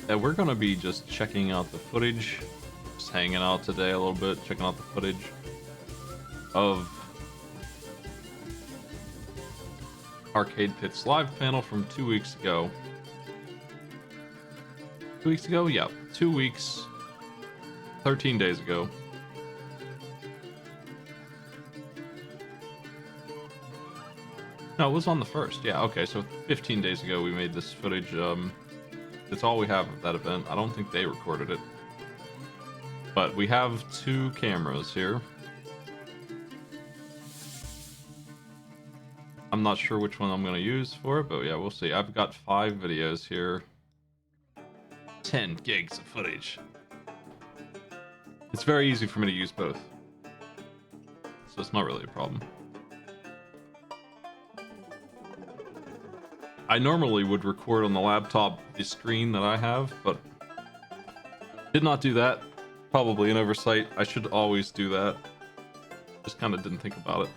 And we're gonna be just checking out the footage, just hanging out today a little bit, checking out the footage of Arcade Pit's live panel from 2 weeks ago. 2 weeks ago? Yeah, 2 weeks, 13 days ago. No, it was on the 1st. Yeah, okay, so 15 days ago we made this footage. It's all we have of that event. I don't think they recorded it. But we have 2 cameras here. I'm not sure which one I'm going to use for it, but yeah, we'll see. I've got 5 videos here. 10 gigs of footage. It's very easy for me to use both. So it's not really a problem. I normally would record on the laptop the screen that I have, but did not do that. Probably an oversight. I should always do that. Just kind of didn't think about it.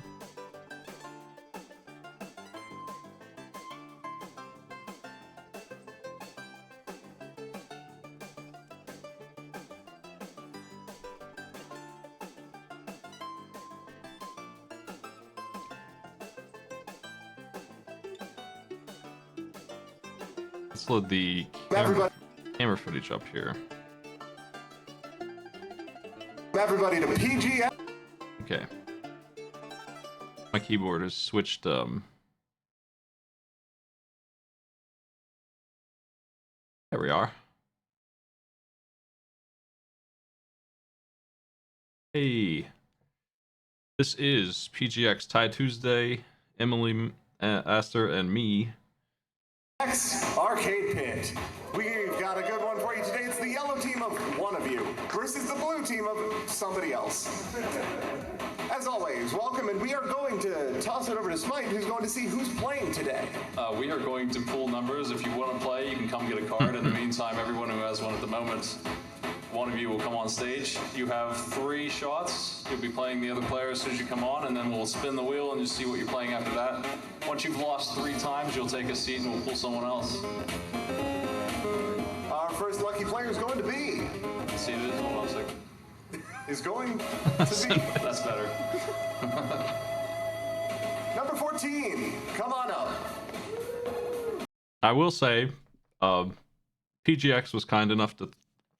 Let's load the camera footage up here. Everybody to PGX. Okay. My keyboard has switched, There we are. Hey. This is PGX TieTuesday, EmilyAster, and me. PGX Arcade Pit. We've got a good one for you today. It's the yellow team of one of you versus the blue team of somebody else. As always, welcome, and we are going to toss it over to Smite, who's going to see who's playing today. We are going to pull numbers. If you want to play, you can come get a card. In the meantime, everyone who has one at the moment, one of you will come on stage. You have 3 shots. You'll be playing the other player as soon as you come on, and then we'll spin the wheel and just see what you're playing after that. Once you've lost 3 times, you'll take a seat and we'll pull someone else. Our first lucky player is going to be... See it is? Hold on a second. Is going to be... That's better. Number 14, come on up. I will say, PGX was kind enough to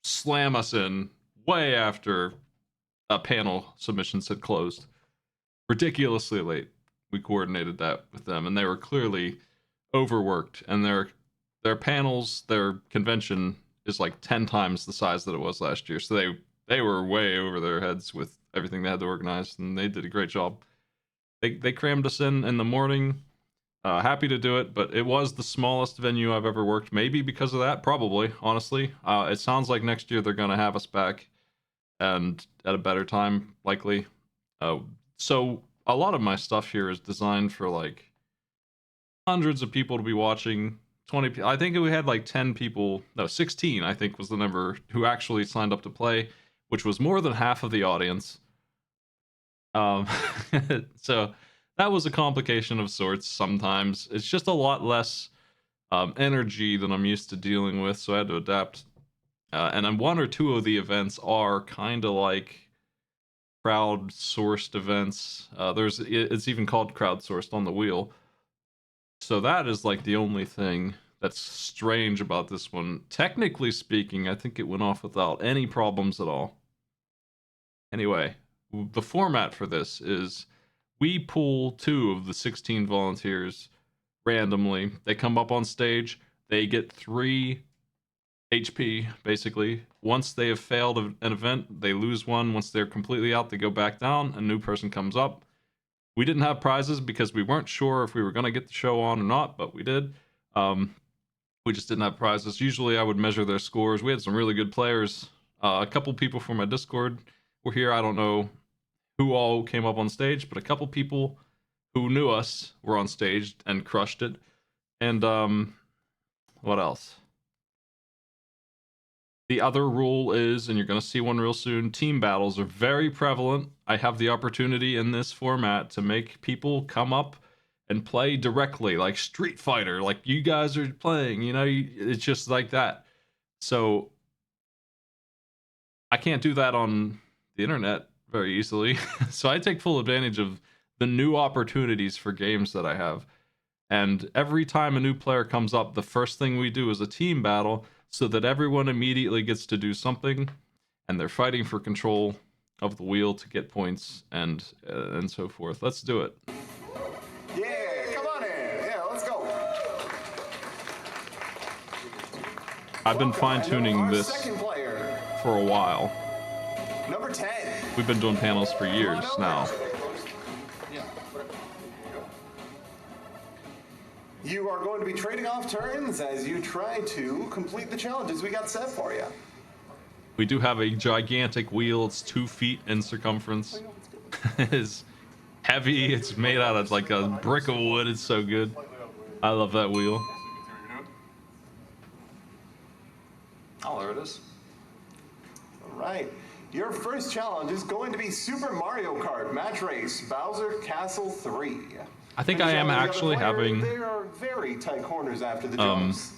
slam us in way after panel submissions had closed. Ridiculously late. We coordinated that with them, and they were clearly overworked, and their panels, their convention is like 10 times the size that it was last year, so they were way over their heads with everything they had to organize, and they did a great job. They crammed us in the morning. Happy to do it, but it was the smallest venue I've ever worked. Maybe because of that, probably, honestly. It sounds like next year they're going to have us back, and at a better time, likely. So a lot of my stuff here is designed for like hundreds of people to be watching. 20, I think we had like 10 people, no, 16, I think was the number who actually signed up to play, which was more than half of the audience. So that was a complication of sorts sometimes. It's just a lot less energy than I'm used to dealing with, so I had to adapt. And 1 or 2 of the events are kind of like crowdsourced events. It's even called crowdsourced on the wheel. So that is like the only thing that's strange about this one. Technically speaking, I think it went off without any problems at all. Anyway, the format for this is we pull 2 of the 16 volunteers randomly. They come up on stage. They get 3 HP, basically. Once they have failed an event, they lose 1. Once they're completely out, they go back down. A new person comes up. We didn't have prizes because we weren't sure if we were going to get the show on or not, but we did. We just didn't have prizes. Usually I would measure their scores. We had some really good players. A couple people from my Discord were here. I don't know who all came up on stage, but a couple people who knew us were on stage and crushed it. And what else? The other rule is, and you're going to see one real soon, team battles are very prevalent. I have the opportunity in this format to make people come up and play directly, like Street Fighter, like you guys are playing, you know, it's just like that. So I can't do that on the internet very easily. So I take full advantage of the new opportunities for games that I have. And every time a new player comes up, the first thing we do is a team battle so that everyone immediately gets to do something, and they're fighting for control of the wheel to get points and so forth. Let's do it. Yeah, come on in. Yeah, let's go. I've been Welcome, fine-tuning and our this second player, for a while. number 10. We've been doing panels for years now. You are going to be trading off turns as you try to complete the challenges we got set for you. We do have a gigantic wheel. It's 2 feet in circumference. It's heavy. It's made out of like a brick of wood. It's so good. I love that wheel. Oh, there it is. All right. Your first challenge is going to be Super Mario Kart Match Race Bowser Castle 3. I think I am actually having... There are very tight corners after the jumps.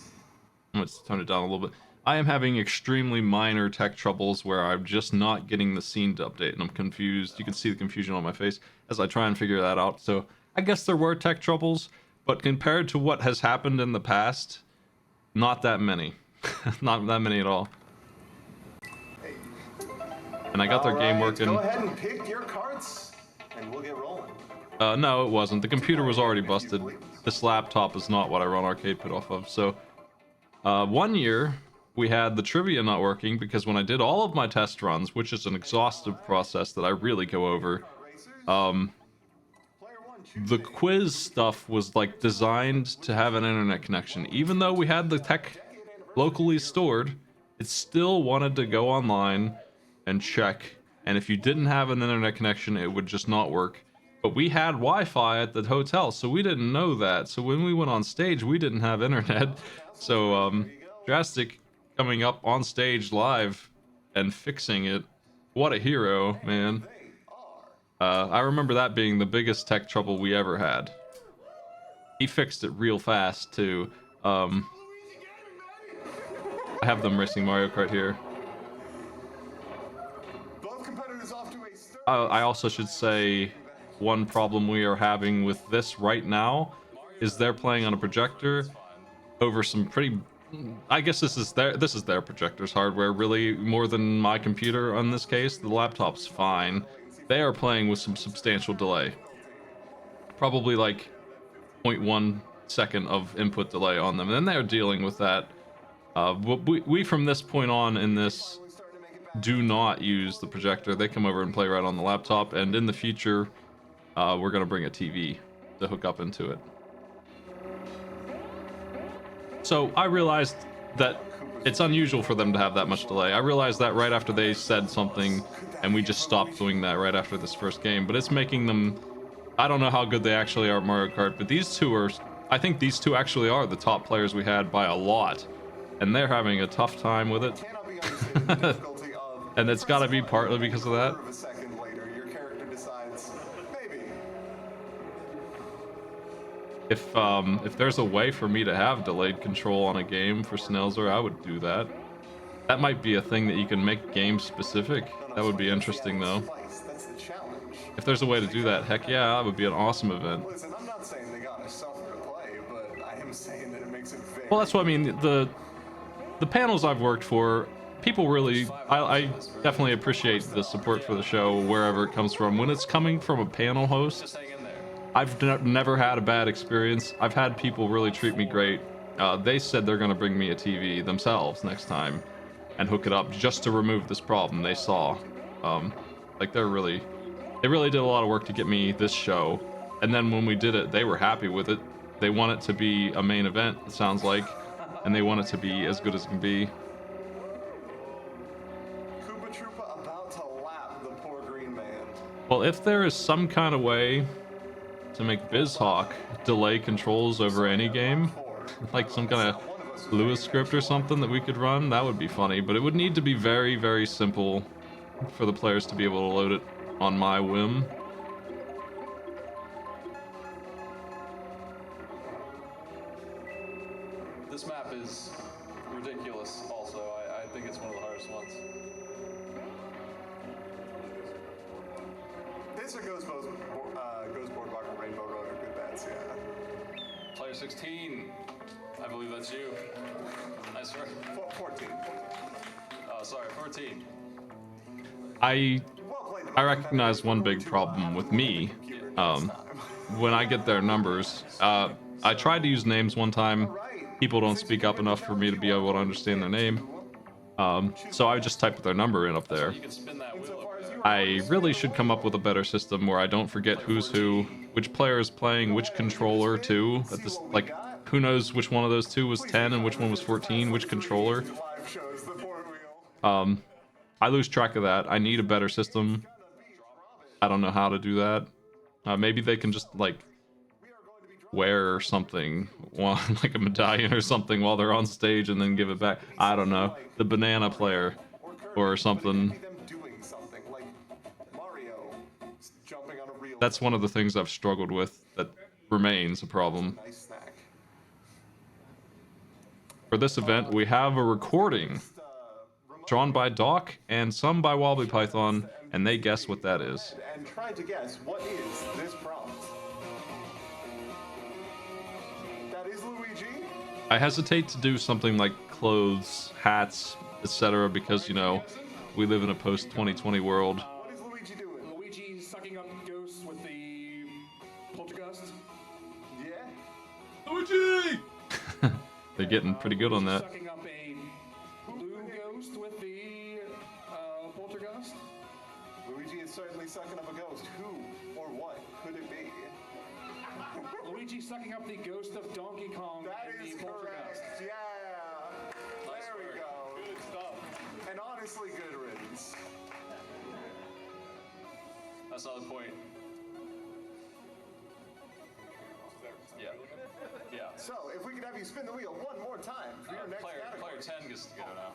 Let's tone it down a little bit. I am having extremely minor tech troubles where I'm just not getting the scene to update, and I'm confused. You can see the confusion on my face as I try and figure that out. So I guess there were tech troubles, but compared to what has happened in the past, not that many. Not that many at all. And I got their game working. Go ahead and pick your carts, and we'll get rolling. No, it wasn't. The computer was already busted. This laptop is not what I run Arcade Pit off of. So, one year, we had the trivia not working because when I did all of my test runs, which is an exhaustive process that I really go over, the quiz stuff was like designed to have an internet connection. Even though we had the tech locally stored, it still wanted to go online and check. And if you didn't have an internet connection, it would just not work. But we had Wi-Fi at the hotel, so we didn't know that. So when we went on stage, we didn't have internet. So, Drastic coming up on stage live and fixing it. What a hero, man. I remember that being the biggest tech trouble we ever had. He fixed it real fast, too. I have them racing Mario Kart here. I also should say one problem we are having with this right now is they're playing on a projector over some pretty... I guess this is their projector's hardware, really, more than my computer on this case. The laptop's fine. They are playing with some substantial delay. Probably like 0.1 second of input delay on them. And then they're dealing with that. We from this point on in this do not use the projector. They come over and play right on the laptop. And in the future, we're going to bring a TV to hook up into it. So I realized that it's unusual for them to have that much delay. I realized that right after they said something, and we just stopped doing that right after this first game. But it's making them... I don't know how good they actually are at Mario Kart, but these two are... I think these two actually are the top players we had by a lot. And they're having a tough time with it. And it's got to be partly because of that. If there's a way for me to have delayed control on a game for Snelzer, I would do that. That might be a thing that you can make game specific. That would be interesting, though. If there's a way to do that, heck yeah, that would be an awesome event. Well, that's what I mean. The panels I've worked for, people really... I definitely appreciate the support for the show wherever it comes from. When it's coming from a panel host, I've never had a bad experience. I've had people really treat me great. They said they're going to bring me a TV themselves next time and hook it up just to remove this problem they saw. Like they really did a lot of work to get me this show. And then when we did it, they were happy with it. They want it to be a main event, it sounds like, and they want it to be as good as it can be. Well, if there is some kind of way to make BizHawk delay controls over any game, like some kind of Lewis script or something that we could run, that would be funny, but it would need to be very, very simple for the players to be able to load it on my whim. This map is ridiculous. Also, I think it's one of the hardest ones. This or Ghost Boardwalk or Rainbow Road are good bets, yeah. Player 16, I believe that's you. Nice work. 14. Oh, sorry, 14. I Well played. recognize one big problem with me. When I get their numbers, I tried to use names one time. People don't speak up enough for me to be able to understand their name. So I just typed their number in up there. You can spin that wheel up there. I really should come up with a better system where I don't forget who's who, which player is playing which controller too. At this, like, who knows which one of those two was 10 and which one was 14, which controller. I lose track of that. I need a better system. I don't know how to do that. Maybe they can just, like, wear something, like a medallion or something while they're on stage and then give it back. I don't know. The banana player or something. That's one of the things I've struggled with that remains a problem. For this event, we have a recording drawn by Doc and some by Wobbly Python, and they guess what that is. And try to guess what is this prompt. That is Luigi. I hesitate to do something like clothes, hats, etc. because, you know, we live in a post-2020 world. What is Luigi doing? Luigi's sucking up ghosts with the poltergust. Yeah. Luigi! They're getting pretty good on that. Sucking up a blue ghost with the poltergust. Luigi is certainly sucking up a ghost. Who or what could it be? Luigi's sucking up the ghost of Donkey Kong That in is the poltergust. correct. Yeah. There we go. Good stuff. And honestly, good riddance. That's not the point. Yeah. Yeah. So, if we could have you spin the wheel one more time for your next Player category. 10 gets to go now.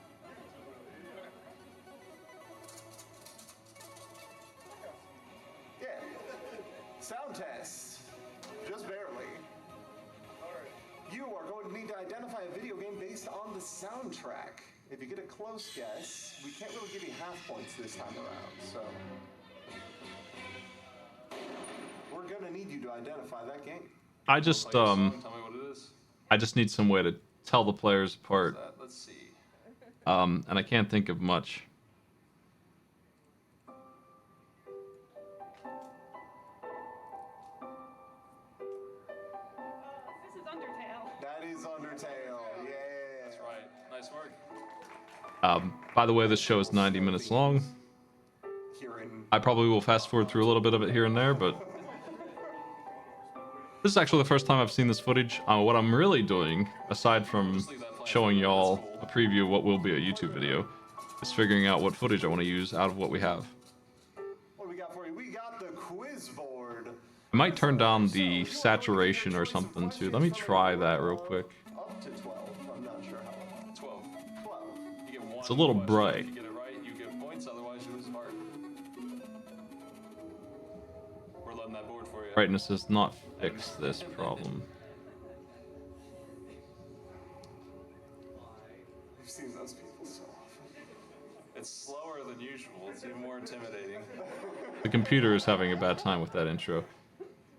Yeah. Sound test. Just barely. You are going to need to identify a video game based on the soundtrack. If you get a close guess, we can't really give you half points this time around, so. We're gonna need you to identify that game. I just Tell me what it is. I just need some way to tell the players apart. Let's see. And I can't think of much. This is Undertale. That is Undertale, yeah. That's right. Nice work. By the way, this show is 90 minutes long. Here in I probably will fast forward through a little bit of it here and there, but this is actually the first time I've seen this footage. What I'm really doing, aside from showing y'all a preview of what will be a YouTube video, is figuring out what footage I want to use out of what we have. what do we got for you? We got the quiz board. I might turn down the saturation or something too. Let me try that real quick. Up to 12. I'm not sure how. 12. 12. You get one. It's a little question. bright. If you get it right, you get points. Otherwise, you lose a heart. We're letting that board for you. Brightness does not fix this problem. We've seen those people so often. It's slower than usual. It's even more intimidating. The computer is having a bad time with that intro.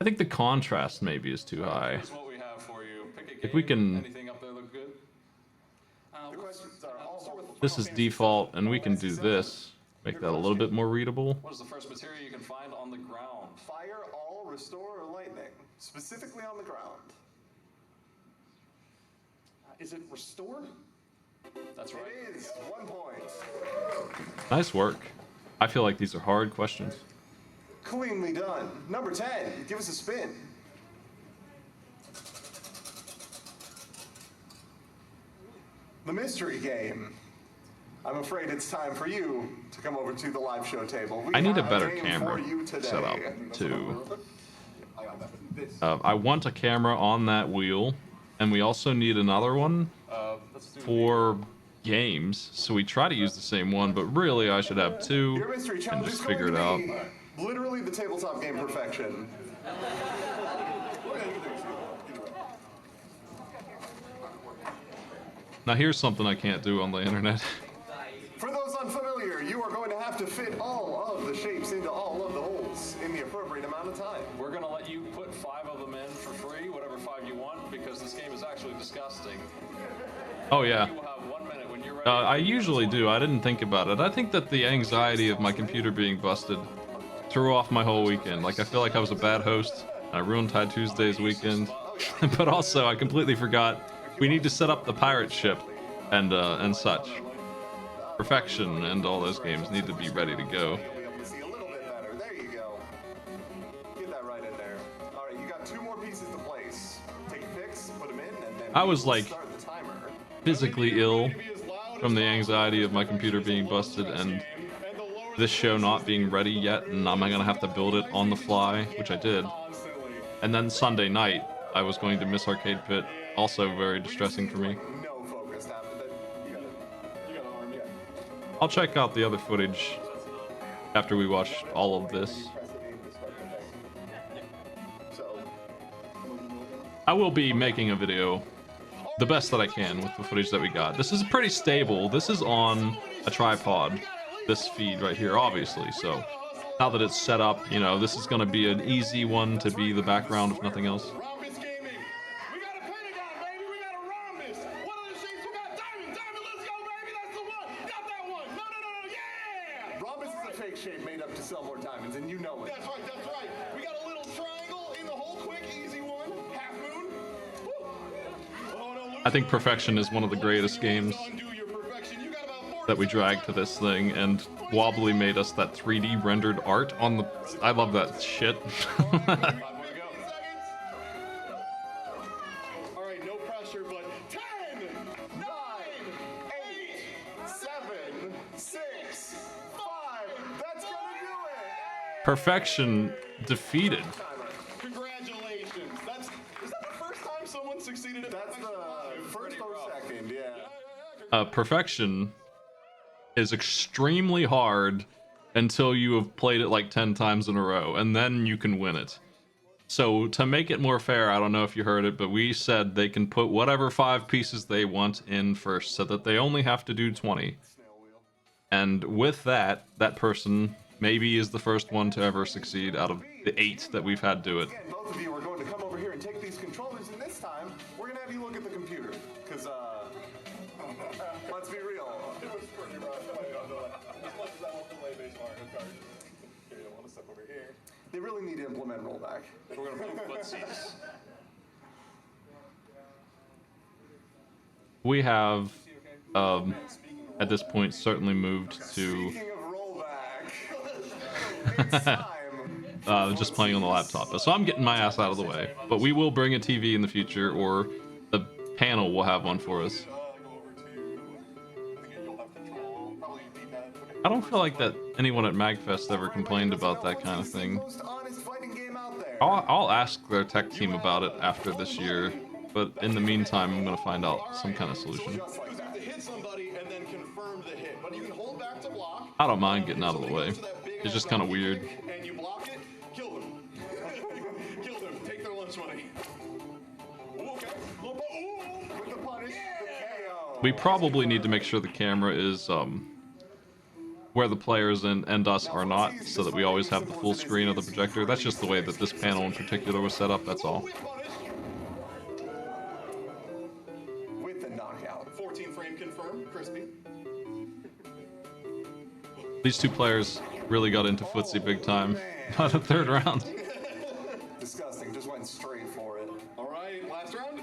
I think the contrast maybe is too high. Here's what we have for you. Pick a game. If we can- Anything up there look good? The questions are all This is default, and we can do this. Make that a little bit more readable. What is the first material you can find on the ground? fire, all, restore, or lightning. Specifically on the ground. Is it restore? That's right. It is 1 point. Nice work. I feel like these are hard questions. Cleanly done. Number 10, give us a spin. The mystery game. I'm afraid it's time for you to come over to the live show table. We I need a have better game camera for you today. set up too. I want a camera on that wheel, and we also need another one Let's do for games. So we try to use the same one, but really I should have Your two mystery and challenge is just going figure to it be out. literally the tabletop game perfection. Now here's something I can't do on the internet. For those unfamiliar, you are going to have to fit all of the shapes into all of the holes in the appropriate amount of time. We're gonna let you put 5 of them in for free, whatever 5 you want, because this game is actually disgusting. Oh yeah. You will have 1 minute when you're ready. I usually do. I didn't think about it. I think that the anxiety of my computer being busted threw off my whole weekend. Like, I feel like I was a bad host. I ruined TieTuesday's weekend. But also, I completely forgot we need to set up the pirate ship and such. Perfection and all those games need to be ready to go. You'll be able to see a little bit better. There you go. Get that right in there. All right, you got 2 more pieces to place. Take your picks, put them in, and then I was like start the timer. physically ill from the anxiety of my computer being busted and this show not being ready yet, and I'm gonna have to build it on the fly, which I did. And then Sunday night, I was going to miss Arcade Pit, also very distressing for me. No focus happened. You got an arm, yeah. I'll check out the other footage after we watch all of this. Press the name to start the thing. So, I will be making a video the best that I can with the footage that we got. This is pretty stable. This is on a tripod, this feed right here, obviously. So now that it's set up, you know, this is going to be an easy one to be the background, if nothing else. Rhombus Gaming. We got a pentagon, baby. We got a rhombus. What are the shapes? We got diamond. Diamond, let's go, baby. That's the one. Got that one. No, yeah. rhombus is a fake shape made up to sell more diamonds, and you know it. That's right, that's right. We got a little triangle in the hole, quick, easy one. Half moon. Woo. Oh, no, I think Perfection is one of the greatest games undo your perfection. You got about 40 that we dragged to this thing, and Wobbly made us that 3D rendered art on the... I love that shit. 5 more to go. seconds. All right, no pressure, but 10, 9, 8, 7, 6, 5. That's gonna do it. Perfection defeated. congratulations. Is that the first time someone succeeded at That's perfection? the first or second, yeah. Perfection is extremely hard until you have played it like 10 times in a row, and then you can win it. So to make it more fair, I don't know if you heard it, but we said they can put whatever 5 pieces they want in first, so that they only have to do 20. And with that, that person maybe is the first one to ever succeed out of the 8 that we've had do it. Again, both of you are going to come over here and take these controllers, and this time we're gonna have you look at the computer, because let's be real. It was pretty rough. As much as I want to play base Mario Kart. Okay, I want to step over here. They really need to implement rollback. We're gonna move footsies. We have, at this point, certainly moved to Speaking of rollback, it's time. just playing on the laptop. So I'm getting my ass out of the way. But we will bring a TV in the future, or the panel will have one for us. Go over to. Again, you'll have control. Probably D-pad. Okay. I don't feel like that anyone at MagFest ever complained about that kind of thing. Most honest fighting game out there. I'll ask their tech team about it after this year, but in the meantime, I'm gonna find out some kind of solution. Just like You have that. to hit somebody and then confirm the hit. But you can hold back to block. I don't mind getting out of the way. It's just kind of weird. And you block it, kill them. Kill them. Take their lunch money. Ooh, okay. Ooh. With the punish, the KO. We probably need to make sure the camera is where the players and us are not, so that we always have the full screen of the projector. That's just the way that this panel in particular was set up, that's all. With punish. With the knockout. 14 frame confirm. Crispy. These 2 players really got into footsie big time by the 3rd round. Disgusting. Just went straight for it. All right, last round.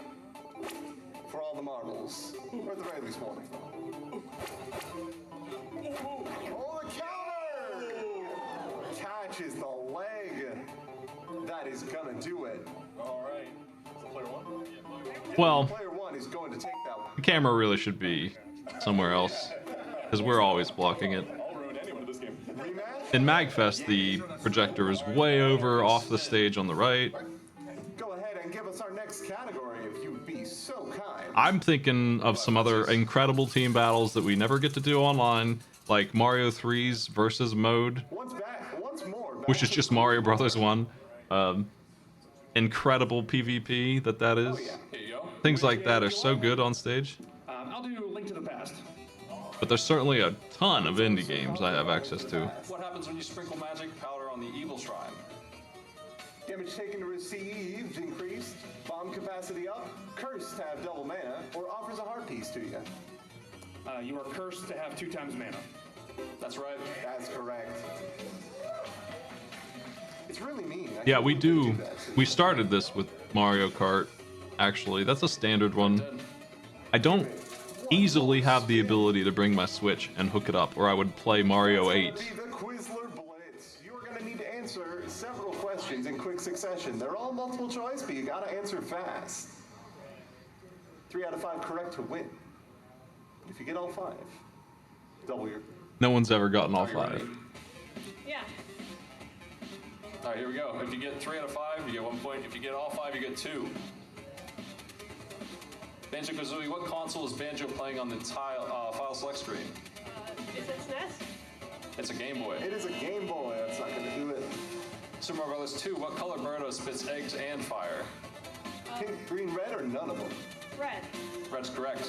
For all the marbles. Or at the very least one of them. Oh, the counter! Catches the leg. That is gonna do it. All right. So player one. Well, Player one is going to take that one. the camera really should be somewhere else, because we're always blocking it. I'll ruin anyone in this game. Rematch? In MagFest, the projector is way over off the stage on the right. Go ahead and give us our next category if you would be so kind. I'm thinking of some other incredible team battles that we never get to do online, like Mario 3's versus mode, Once more. Back which is to just Mario Brothers 1. Incredible PvP that is. Here you go. Things like that are so good on stage. I'll do but there's certainly a ton of indie games I have access to. What happens when you sprinkle magic powder on the evil shrine? Damage taken to received increased, bomb capacity up, cursed to have double mana, or offers a heart piece to you. You are cursed to have 2 times mana. That's right. That's correct. It's really mean. Yeah, we do. We started this with Mario Kart, actually. That's a standard one. I don't easily have the ability to bring my Switch and hook it up, or I would play Mario 8. The Quizler Blitz. You are going to need to answer several questions in quick succession. They're all multiple choice, but you got to answer fast. 3 out of 5 correct to win. If you get all 5, double your... No one's ever gotten all Are you ready? 5. Yeah. All right, here we go. If you get 3 out of 5, you get 1 point. If you get all 5, you get 2. Banjo-Kazooie, what console is Banjo playing on the file select screen? Is it SNES? It's a Game Boy. It is a Game Boy. That's not going to do it. Super Mario Bros. 2, what color Birdo spits eggs and fire? Pink, green, red, or none of them? Red. Red's correct.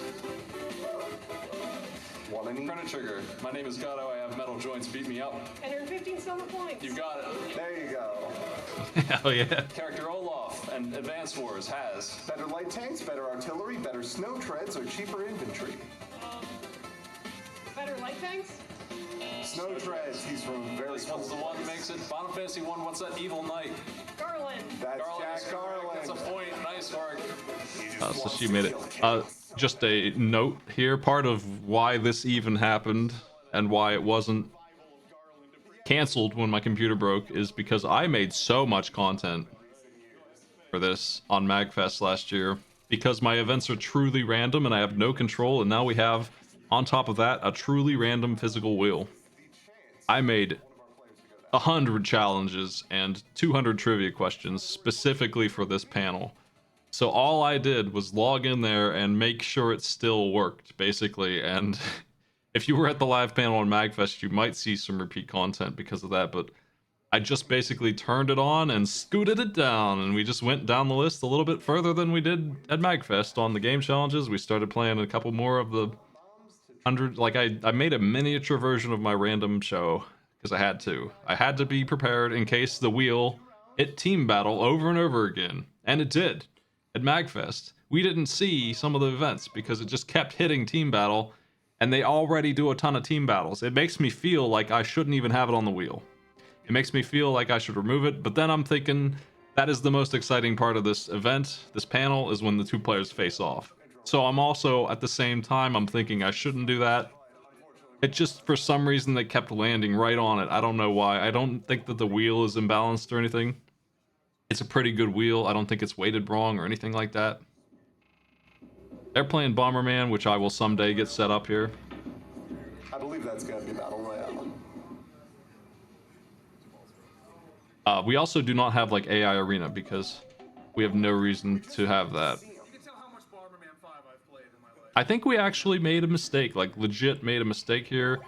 One in each. Credit Trigger, my name is Gato, I have metal joints, beat me up. Enter 15 silver points. You got it. There you go. Hell yeah. Character Olaf and Advance Wars has. Better light tanks, better artillery, better snow treads, or cheaper infantry. Better light tanks? Snow treads, he's from very This one's the one that makes it. Final Fantasy 1, what's that evil knight? Garland. That's Garland is Jack correct. Garland. That's a point. Nice work. So she made it. Just a note here, part of why this even happened and why it wasn't canceled when my computer broke is because I made so much content for this on MagFest last year because my events are truly random and I have no control, and now we have, on top of that, a truly random physical wheel. I made 100 challenges and 200 trivia questions specifically for this panel. So all I did was log in there and make sure it still worked, basically. And if you were at the live panel on MagFest, you might see some repeat content because of that. But I just basically turned it on and scooted it down. And we just went down the list a little bit further than we did at MagFest on the game challenges. We started playing a couple more of the 100. Like I made a miniature version of my random show because I had to. I had to be prepared in case the wheel hit team battle over and over again. And it did. At MagFest, we didn't see some of the events because it just kept hitting team battle, and they already do a ton of team battles. It makes me feel like I shouldn't even have it on the wheel. It makes me feel like I should remove it, but then I'm thinking that is the most exciting part of this event, this panel, is when the 2 players face off. So I'm also, at the same time, I'm thinking I shouldn't do that. It just, for some reason, they kept landing right on it. I don't know why. I don't think that the wheel is imbalanced or anything. It's a pretty good wheel. I don't think it's weighted wrong or anything like that. They're playing Bomberman, which I will someday get set up here. I believe that's got to be Battle Royale. We also do not have like AI Arena because we have no reason to have that. You can tell how much Bomberman 5 I've played in my life. I think we actually made a mistake, like legit made a mistake here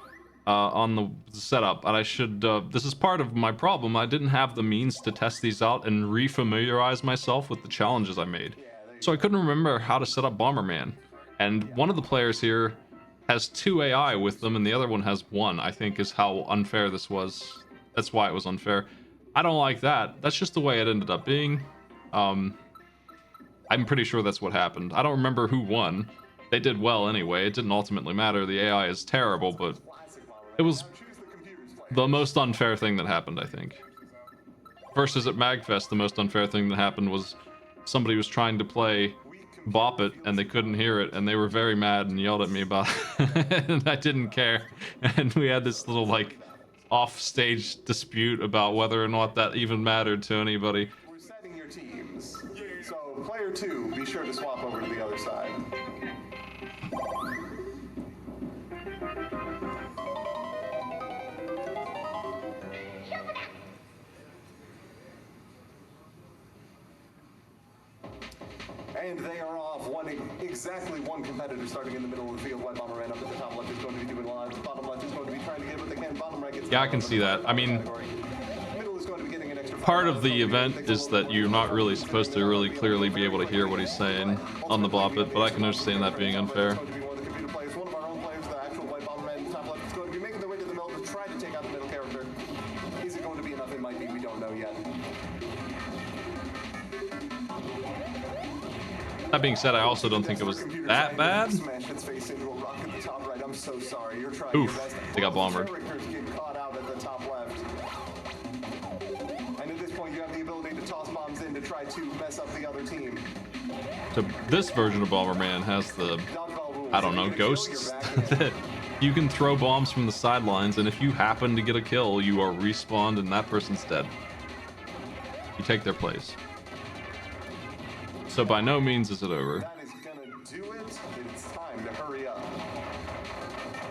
on the setup, and I should, this is part of my problem. I didn't have the means to test these out and re-familiarize myself with the challenges I made. So I couldn't remember how to set up Bomberman. And one of the players here has 2 AI with them and the other one has 1, I think is how unfair this was. That's why it was unfair. I don't like that. That's just the way it ended up being. I'm pretty sure that's what happened. I don't remember who won. They did well anyway. It didn't ultimately matter. The AI is terrible, but it was the most unfair thing that happened, I think. Versus at MagFest, the most unfair thing that happened was somebody was trying to play Bop It and they couldn't hear it, and they were very mad and yelled at me about it. And I didn't care. And we had this little like off-stage dispute about whether or not that even mattered to anybody. We're setting your teams. So player 2, be sure to swap over to the other side. And they are off. Exactly one competitor starting in the middle of the field. White Bomberman up at the top left is going to be doing live. The bottom left is going to be trying to get what they can. Bottom right gets... Yeah, I can see that. I mean, middle is going to be getting an extra... part of the event is that you're not really supposed to really clearly be able to hear what he's saying on the Bop It, but I can understand that being unfair. That being said, I also don't think it was that bad. Smash its face into a rock at the top right. I'm so sorry. You're trying Oof, your best. they got Both bombered. characters get caught out at the top left. And at this point, you have the ability to toss bombs in to try to mess up the other team. So this version of Bomberman has the, Dodgeball rules. I don't know, If you get a kill, ghosts you're back in. that you can throw bombs from the sidelines, and if you happen to get a kill, you are respawned and that person's dead. You take their place. So by no means is it over. That is gonna do it. It's time to hurry up.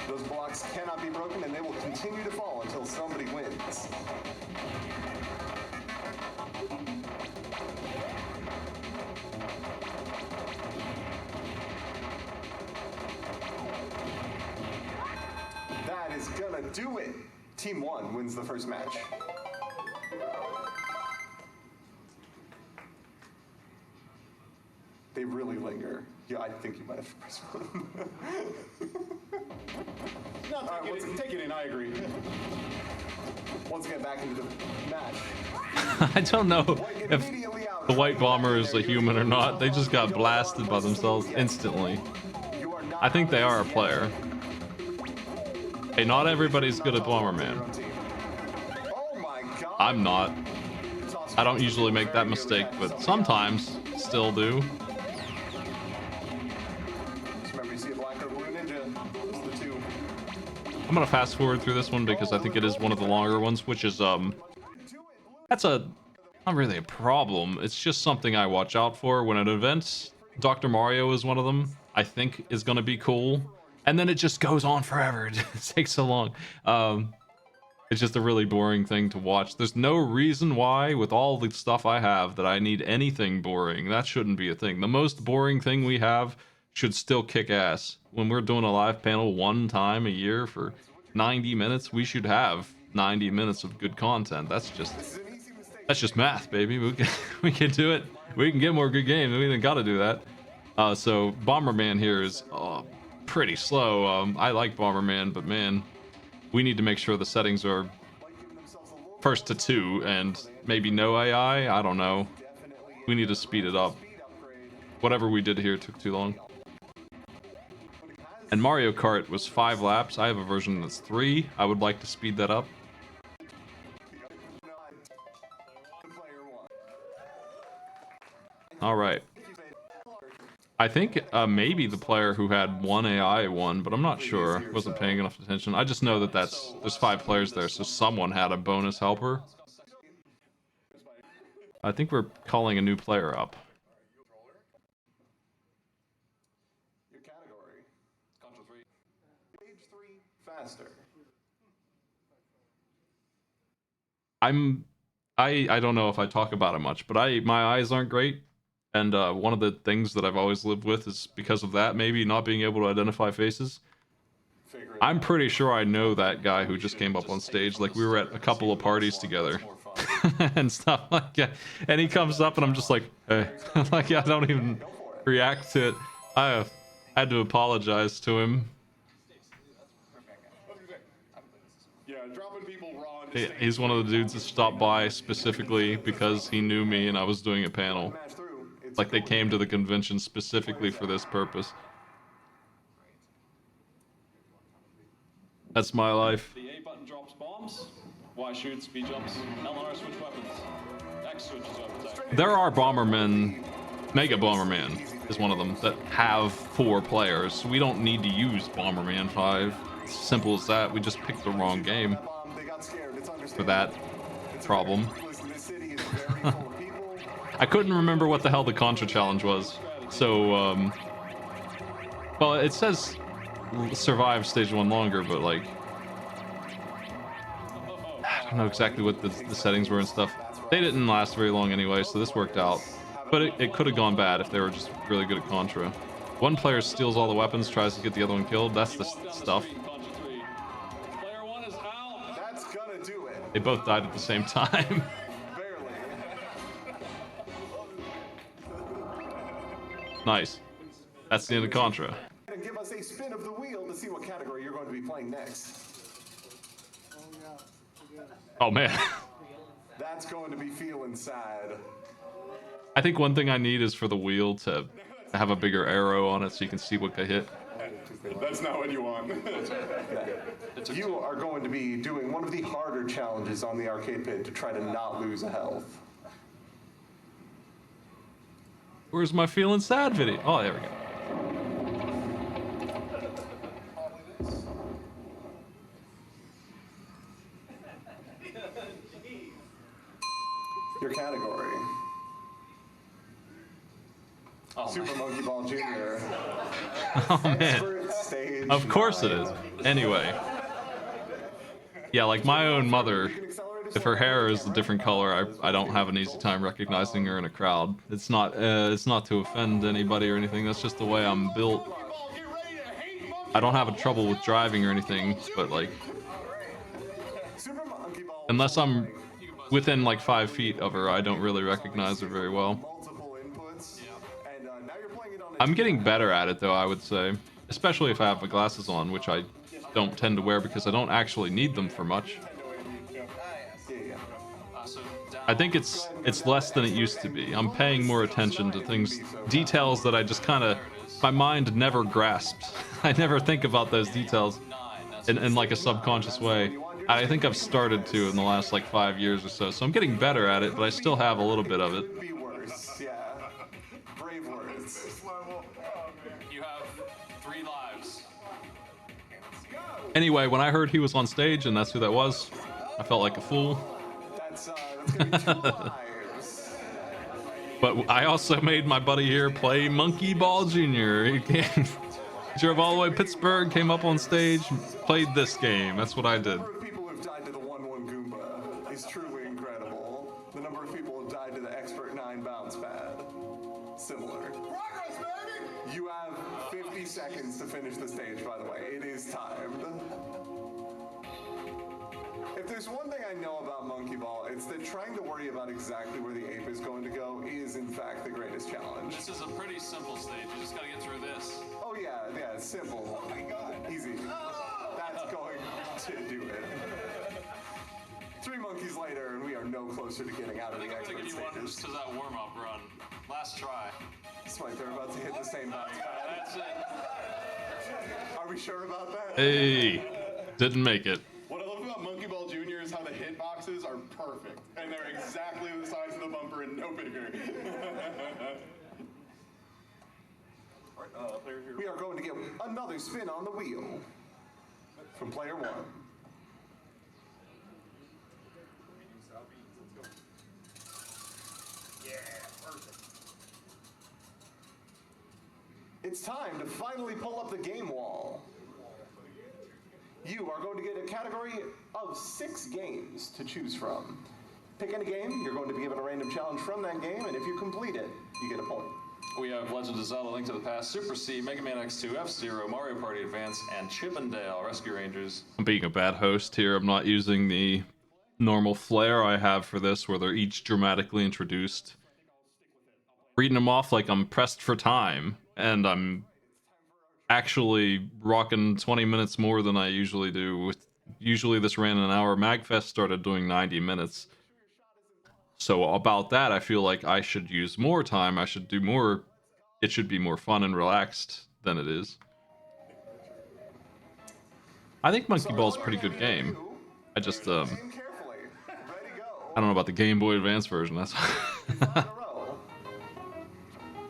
Those blocks cannot be broken, and they will continue to fall until somebody wins. That is gonna do it. Team 1 wins the first match. They really linger. Yeah, I think you might have pressed one. No, take it in, I agree. Once again, back into the match. I don't know White get if immediately out. the white bomber is a human or not. They just got blasted by themselves instantly. You are not I think they are a out of this player. Hey, not everybody's good at Bomberman. Oh my god. I'm not. I don't usually make that mistake, but sometimes still do. Just remember, you see a black or blue ninja. Those are the two. I'm gonna fast forward through this one because I think it is one of the longer ones, which is that's not really a problem. It's just something I watch out for when at events. Dr. Mario is one of them. I think is gonna be cool, and then it just goes on forever. It takes so long. It's just a really boring thing to watch. There's no reason why, with all the stuff I have, that I need anything boring. That shouldn't be a thing. The most boring thing we have should still kick ass. When we're doing a live panel one time a year for 90 minutes, we should have 90 minutes of good content. That's just math, baby. We can do it. We can get more good games. We ain't gotta do that. So Bomberman here is pretty slow. I like Bomberman, but man, we need to make sure the settings are first to 2 and maybe no AI. I don't know. We need to speed it up. Whatever we did here took too long. And Mario Kart was 5 laps. I have a version that's 3. I would like to speed that up. All right. I think maybe the player who had 1 AI won, but I'm not sure. Wasn't paying enough attention. I just know that there's 5 players there, so someone had a bonus helper. I think we're calling a new player up. Your category. Contra 3. Page 3 faster. I don't know if I talk about it much, but my eyes aren't great. And one of the things that I've always lived with is because of that, maybe not being able to identify faces. I'm pretty sure I know that guy who just came up on stage. Like, we were at a couple of parties together and stuff like that. And he comes up and I'm just like, hey. Like, I don't even react to it. I had to apologize to him. Yeah, dropping people raw on He's one of the dudes that stopped by specifically because he knew me and I was doing a panel. Match through. It's Like, they came to the convention specifically for this purpose. That's my life. The A button drops bombs, Y shoots, B jumps, L and R switch weapons, X switches weapons. There are Bombermen, Mega Bomberman is one of them, that have 4 players. We don't need to use Bomberman 5. It's simple as that. We just picked the wrong game bomb. They got scared. It's for that problem. Listen, this city is very full of people. I couldn't remember what the hell the Contra challenge was. So, well, it says survive stage 1 longer, but like, I don't know exactly what the settings were and stuff. They didn't last very long anyway, so this worked out. But it could have gone bad if they were just really good at Contra. One player steals all the weapons, tries to get the other one killed. That's the stuff. Player 1 is out. That's gonna do it. They both died at the same time. Barely. Nice. That's the end of Contra. And give us a spin of the wheel to see what category you're going to be playing next. Oh man. That's going to be feeling sad. I think one thing I need is for the wheel to have a bigger arrow on it so you can see what they hit. That's not what you want. You are going to be doing one of the harder challenges on the arcade pit to try to not lose a health. Where's my feeling sad video? Oh, there we go. Your category. Oh, Super Monkey Ball Jr. Oh man. Expert stage Of course it 9. is. Anyway. Yeah, like my own mother, if her hair is a different color, I don't have an easy time recognizing her in a crowd. It's not to offend anybody or anything. That's just the way I'm built. I don't have a trouble with driving or anything, but like, Super Monkey Ball unless I'm within like 5 feet of her, I don't really recognize her very well. multiple inputs. And now you're playing it on a I'm getting better at it though, I would say. Especially if I have my glasses on, which I don't tend to wear because I don't actually need them for much. so I think it's less than it used to be. I'm paying more attention to things, details that I just kind of, my mind never grasps. I never think about those details in like a subconscious way. I think I've started to in the last like 5 years or so. So I'm getting better at it, but I still have a little bit of it. be worse. Yeah. Brave words. you have 3 lives. Anyway, when I heard he was on stage and that's who that was, I felt like a fool. That's gonna be 2 lives. But I also made my buddy here play Monkey Ball Jr. He came, drove all the way to Pittsburgh, came up on stage, played this game. That's what I did. The number of people who've died to the 1-1 Goomba is truly incredible. The number of people who've died to the Expert 9 bounce pad. Similar. Progress, baby! You have 50 seconds to finish the stage, by the way. It is timed. If there's one thing I know about Monkey Ball, it's that trying to worry about exactly where the ape is going to go is, in fact, the greatest challenge. This is a pretty simple stage. You just gotta get through this. Oh, yeah, it's simple. Oh, my God. Easy. That's going to do it. 3 monkeys later, and we are no closer to getting out of the I think I'm gonna expert give you one stages. just to that warm-up run. Last try. That's right, they're about to hit the same bounce pad. That's it. Are we sure about that? Hey, didn't make it. What I love about Monkey Ball Jr. is how the hitboxes are perfect. And they're exactly the size of the bumper and no bigger. We are going to get another spin on the wheel from player 1. It's time to finally pull up the game wall. You are going to get a category of 6 games to choose from. Pick any game, you're going to be given a random challenge from that game, and if you complete it, you get a point. We have Legend of Zelda: Link to the Past, Super C, Mega Man X2, F-Zero, Mario Party Advance, and Chippendale Rescue Rangers. I'm being a bad host here. I'm not using the normal flair I have for this, where they're each dramatically introduced. Reading them off like I'm pressed for time, and I'm actually rocking 20 minutes more than I usually do. Usually this ran an hour. MagFest started doing 90 minutes. So about that, I feel like I should use more time. I should do more. It should be more fun and relaxed than it is. I think Monkey Ball's a pretty good game. I just, Aim carefully. Ready, go. I don't know about the Game Boy Advance version. That's In a row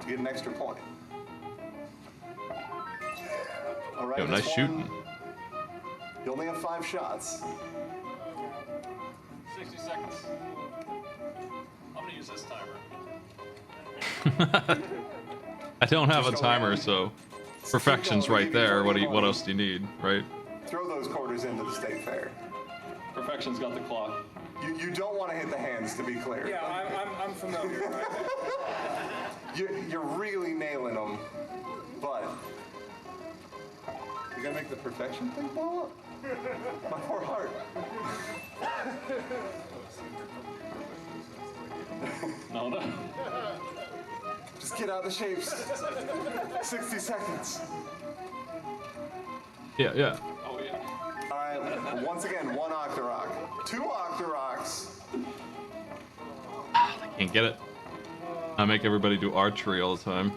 to get an extra point. All right, Yo, nice this shooting. one, you only have 5 shots. 60 seconds. I'm gonna use this timer. I don't have a Just go timer, ahead. so perfection's right there. What else do you need, right? Throw those quarters into the state fair. Perfection's got the clock. You don't want to hit the hands, to be clear. Yeah, I'm familiar. You're really nailing them, but you gotta make the perfection thing blow up. My poor heart. No. Just get out the shapes. 60 seconds. Yeah. Oh yeah. All right, once again, 1 Octorok. 2 Octoroks. Can't get it. I make everybody do archery all the time.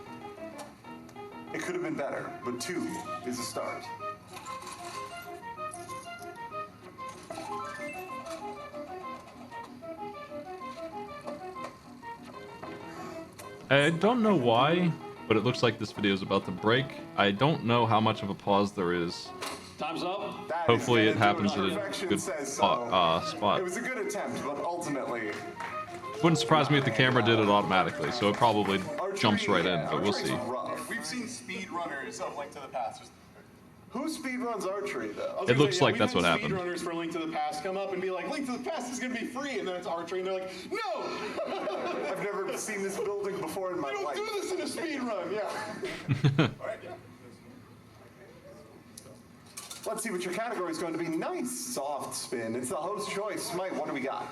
even better, but 2 is a start. I don't know why, but it looks like this video is about to break. I don't know how much of a pause there is. Time's up. That is Hopefully gonna it do happens it. at a Perfection good says spot. It was a good attempt, but ultimately, Wouldn't surprise me if the camera did it automatically, so it probably jumps right in, but we'll see. rough. We've seen speedrunners of Link to the Past. Who speedruns archery, though? It looks like that's what happened. Speedrunners for Link to the Past come up and be like, Link to the Past is going to be free, and then it's archery, and they're like, no! I've never seen this building before in my You don't life. do this in a speedrun, yeah. All right, yeah. Let's see what your category is going to be. Nice soft spin. It's the host choice. Smite, what do we got?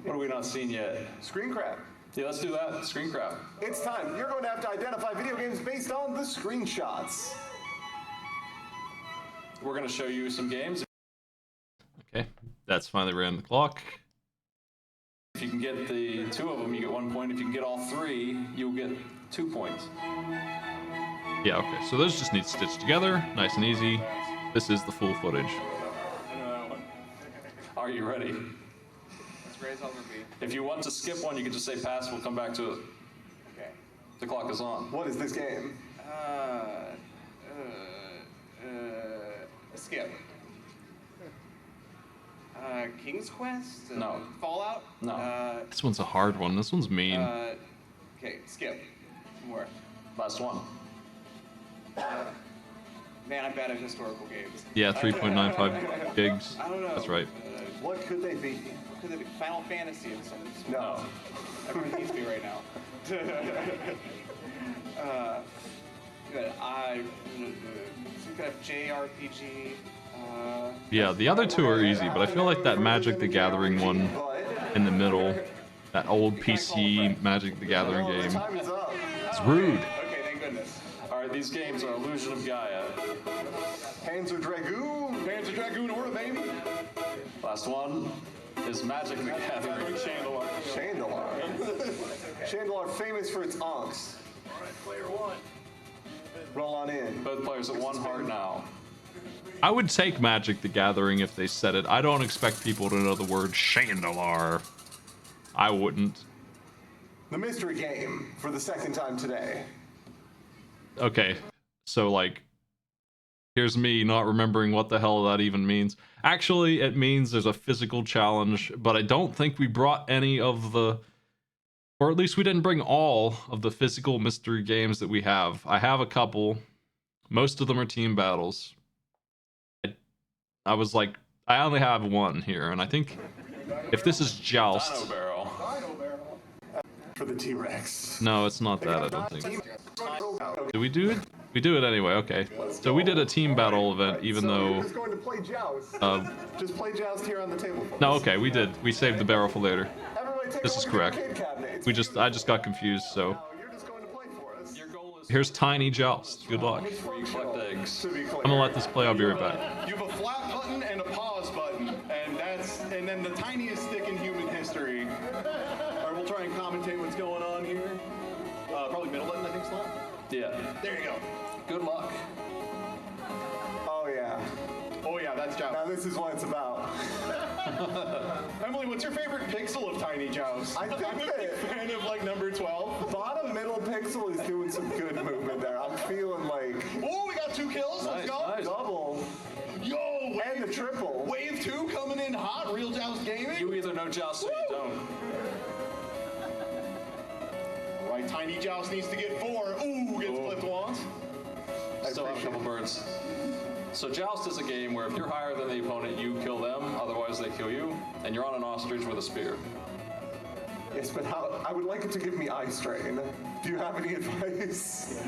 What have we not seen yet? Screen grab. Yeah, let's do that. Screen grab. It's time. You're going to have to identify video games based on the screenshots. We're going to show you some games. Okay, that's finally ran the clock. If you can get the 2 of them, you get 1 point. If you can get all 3, you'll get 2 points. Yeah, okay, so those just need stitched together, nice and easy. This is the full footage. Are you ready? Let's raise all the beat. If you want to skip one, you can just say pass. We'll come back to it. Okay. The clock is on. What is this game? Skip. King's Quest? No. Fallout? No. This one's a hard one, this one's mean. Okay, skip. More. Last one. Man, I'm bad at historical games. Yeah, 3.95 gigs. I don't know. That's right. What could they be? What could it be? Final Fantasy of some sort. No. Everyone needs me right now. Good. Could have JRPG. Yeah, the other 2 are easy, but I feel like that Magic the Gathering one in the middle, that old PC Magic the Gathering The game, time is up. it's rude. Okay, thank goodness. All right, these games are Illusion of Gaia. Panzer Dragoon. Panzer Dragoon Order, baby. Last one is Magic the Gathering. Chandelier. Chandelar. Chandelar, famous for its onks. Player 1. Roll on in. Both players at 1 heart now. I would take Magic the Gathering if they said it. I don't expect people to know the word Chandelar. I wouldn't. The mystery game for the second time today. Okay, so like, here's me not remembering what the hell that even means. Actually, it means there's a physical challenge, but I don't think we brought any of the, or at least we didn't bring all of the physical mystery games that we have. I have a couple. Most of them are team battles. I was like, I only have 1 here, and I think if this is Dino Joust. Barrel. For the T-Rex. No, it's not that, I don't think. Did we do it? We do it anyway, okay. So we did a team battle event, even So though... you're just going to play Joust. Just play Joust here on the table. For No, us. okay, we did. We saved the barrel for later. Everybody take This a is look at your correct. arcade cabinet. It's I just got confused, so... Now, you're just going to play for us. Your goal is Here's Tiny Joust. Good luck. where you collect eggs. To be clear. I'm gonna let this play, I'll be right back. You have a flat button and a pause button, and then the tiniest stick in human history. All right, we'll try and commentate what's going on here. Probably middle button, I think, slot. Yeah. There you go. Good luck. Oh, yeah. Oh yeah, that's Joust. Now this is what it's about. Emily, what's your favorite pixel of Tiny Joust? I think I'm a big that- fan of like number 12. Bottom middle pixel is doing some good movement there. I'm feeling like Oh, we got 2 kills. Let's Nice, go. nice. double Yo, and the triple. Wave 2 coming in hot. Real Joust Gaming. You either know Joust or you don't. Right, Tiny Joust needs to get 4. Ooh, gets flipped once. Still have a couple birds. So Joust is a game where if you're higher than the opponent, you kill them, otherwise they kill you, and you're on an ostrich with a spear. Yes, but how? I would like it to give me eye strain. Do you have any advice?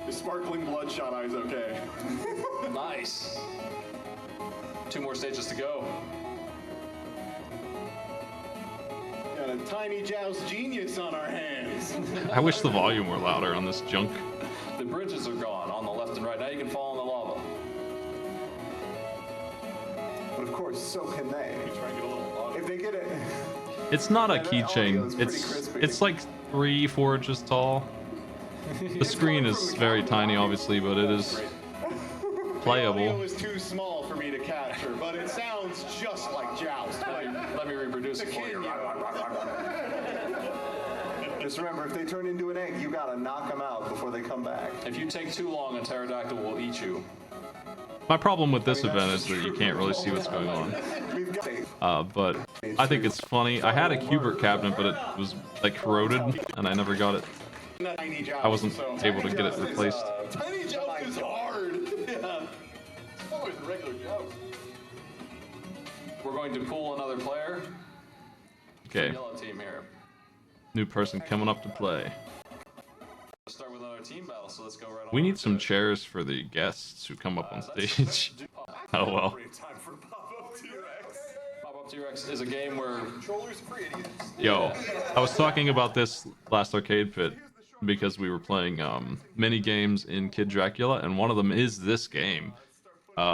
The sparkling bloodshot eye's okay. Nice. 2 more stages to go. Got a Tiny Joust genius on our hands. I wish the volume were louder on this junk. The bridges are gone on the left and right. Now you can fall in the lava. But of course, so can they. Try and get a little If they get it, It's not a Yeah, that audio is keychain. pretty It's crispy. it's like 3-4 inches tall. The screen is very tiny, obviously, but it is The playable. audio is too small for me to capture, but it sounds just like Joust. Let me reproduce it for you. Just remember, if they turn into an egg, you gotta knock them out before they come back. If you take too long, a pterodactyl will eat you. My problem with this event is that you can't really see what's going on. We've got But I think it's funny. I had a Cubert cabinet, but it was like corroded, and I never got it. Tiny Joust, I wasn't so- able to get it replaced. Tiny Joust is hard. Yeah. It's always the regular Joust. We're going to pull another player. Okay, Yellow team here. new person coming up to play. Let's start with another team battle, so let's go right on. We need some chairs for the guests who come up on stage. Oh well. time for pop-up T-Rex. Pop-Up T-Rex is a game where Controllers for idiots. Yo, I was talking about this last arcade pit because we were playing mini games in Kid Dracula, and one of them is this game.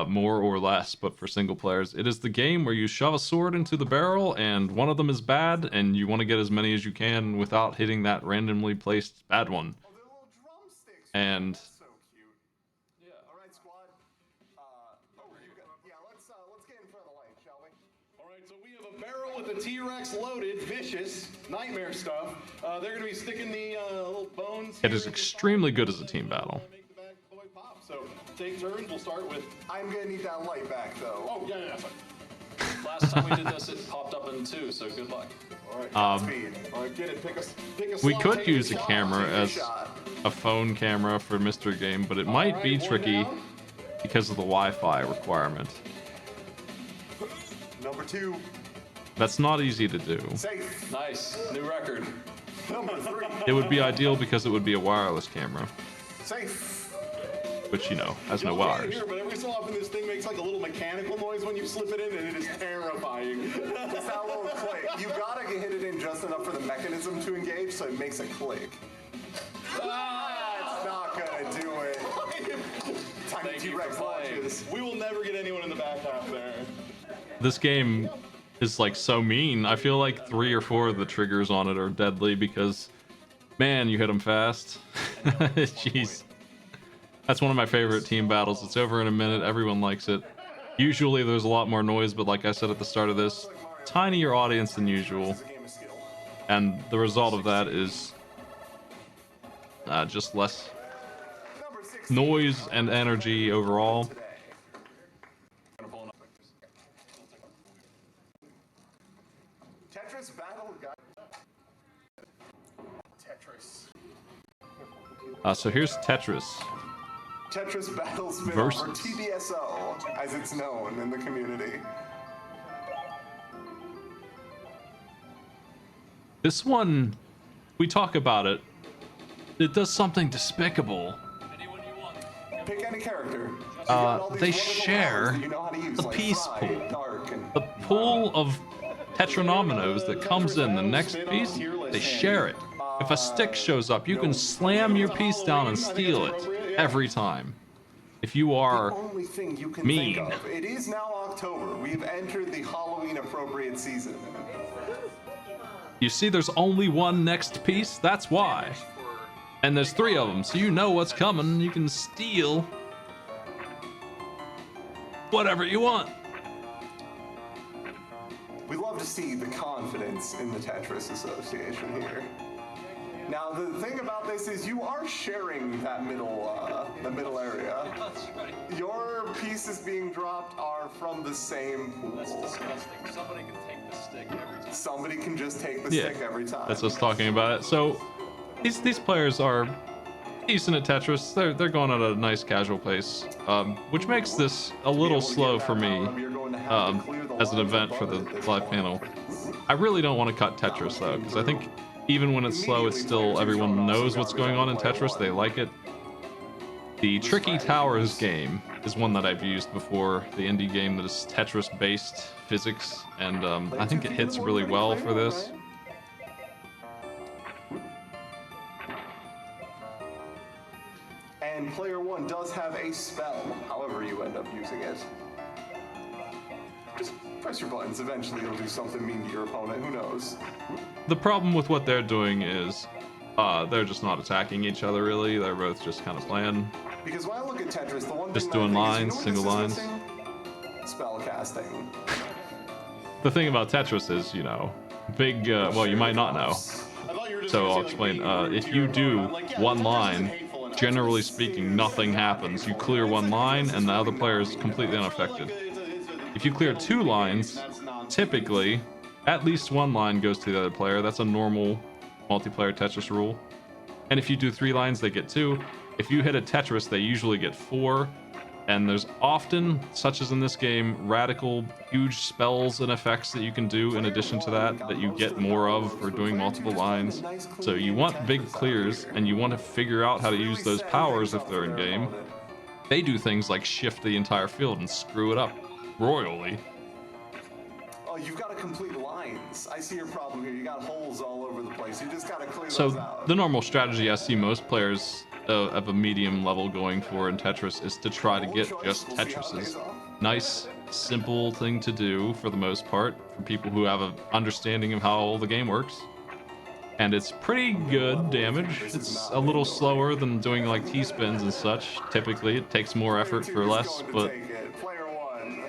More or less, but for single players. It is the game where you shove a sword into the barrel, and one of them is bad, and you want to get as many as you can without hitting that randomly placed bad one. The little drumsticks. And So cute. Yeah. All right, squad. Let's get in front of the light, shall we? All right, so we have a barrel with a T-Rex loaded, vicious, nightmare stuff. They're going to be sticking the little bones. it here is into extremely the good as a team battle. Make the bad boy pop. So take turns. We'll start with. I'm gonna need that light back, though. Oh yeah. Sorry. last time we did this, it popped up in 2, so good luck. All right, speed. All right, get it. Pick a We slot, could take use a shot. camera Take a as shot. a phone camera for Mr. Game, but it might be Alright, one tricky down. because of the Wi-Fi requirement. Number 2, That's not easy to do. safe. Nice, new record. Number 3, It would be ideal because it would be a wireless camera, safe. which, you know, has no You can't wires. hear, but every so often this thing makes like a little mechanical noise when you slip it in, and it is terrifying. Just that little click. You gotta hit it in just enough for the mechanism to engage, so it makes a click. That's not gonna do it. Tiny Thank you T-Rex for playing. launches. We will never get anyone in the back half there. This game is like so mean. I feel like 3 or 4 of the triggers on it are deadly because, man, you hit them fast. Jeez. That's one of my favorite team battles. It's over in a minute. Everyone likes it. Usually there's a lot more noise, but like I said at the start of this, tinier audience than usual. It's a game of skill. And the result of that is just less Number 16, noise and energy overall. today. Tetris Battle Guide. Tetris. So here's Tetris. Tetris Battle Spin-off, or Versus. TBSO, as it's known in the community. This one, we talk about it. It does something despicable. Pick any character. You got all these They wonderful share powers that you know how to use, the like piece Fry, pool. Dark, and The pool of tetronominos that comes in the next piece, they share it. If a stick shows up, you can slam your piece down and steal it every time. If you are only thing you can mean. think of. It is now October. We've entered the Halloween appropriate season. You see, there's only one next piece. That's why. And there's 3 of them, so you know what's coming. You can steal whatever you want. We love to see the confidence in the Tetris Association here. Now, the thing about this is you are sharing that the middle area. That's right. Your pieces being dropped are from the same pool. That's disgusting. Somebody can take the stick every time. Somebody can just take the Yeah, stick every time. that's us talking about it. So these players are decent at Tetris. They're going at a nice casual pace, which makes this a little slow for me as an event for the live panel. I really don't want to cut Tetris though, because I think even when it's slow, it's still everyone knows what's going on in Tetris. They like it. The Tricky Towers game is one that I've used before. The indie game that is Tetris-based physics, and I think it hits really well for this. And player 1 does have a spell, however you end up using it. Just press your buttons. Eventually it'll do something mean to your opponent. Who knows? The problem with what they're doing is They're just not attacking each other really. They're both just kind of playing. Because when I look at Tetris, the one Just thing that doing I think lines, is, you know single what this lines. is missing? Spell casting. The thing about Tetris is, you know, big. Well, you might not know. I thought you were just So gonna I'll say, explain. being rude If to you your do opponent. I'm like, yeah, one Tetris line, isn't hateful enough. generally speaking, nothing happens. You clear one line, and the other player is completely unaffected. If you clear two lines, typically, at least one line goes to the other player. That's a normal multiplayer Tetris rule. And if you do 3 lines, they get 2. If you hit a Tetris, they usually get 4. And there's often, such as in this game, radical, huge spells and effects that you can do in addition to that you get more of for doing multiple lines. So you want big clears, and you want to figure out how to use those powers if they're in game. They do things like shift the entire field and screw it up royally. Oh, you've got to complete lines. I see your problem here. You got holes all over the place. You just got to clear those So out. the normal strategy I see most players of a medium level going for in Tetris is to try to get just Tetrises. Nice, simple thing to do for the most part for people who have an understanding of how the game works. And it's pretty good damage. It's a little slower than doing like T-spins and such. Typically, it takes more effort for less, but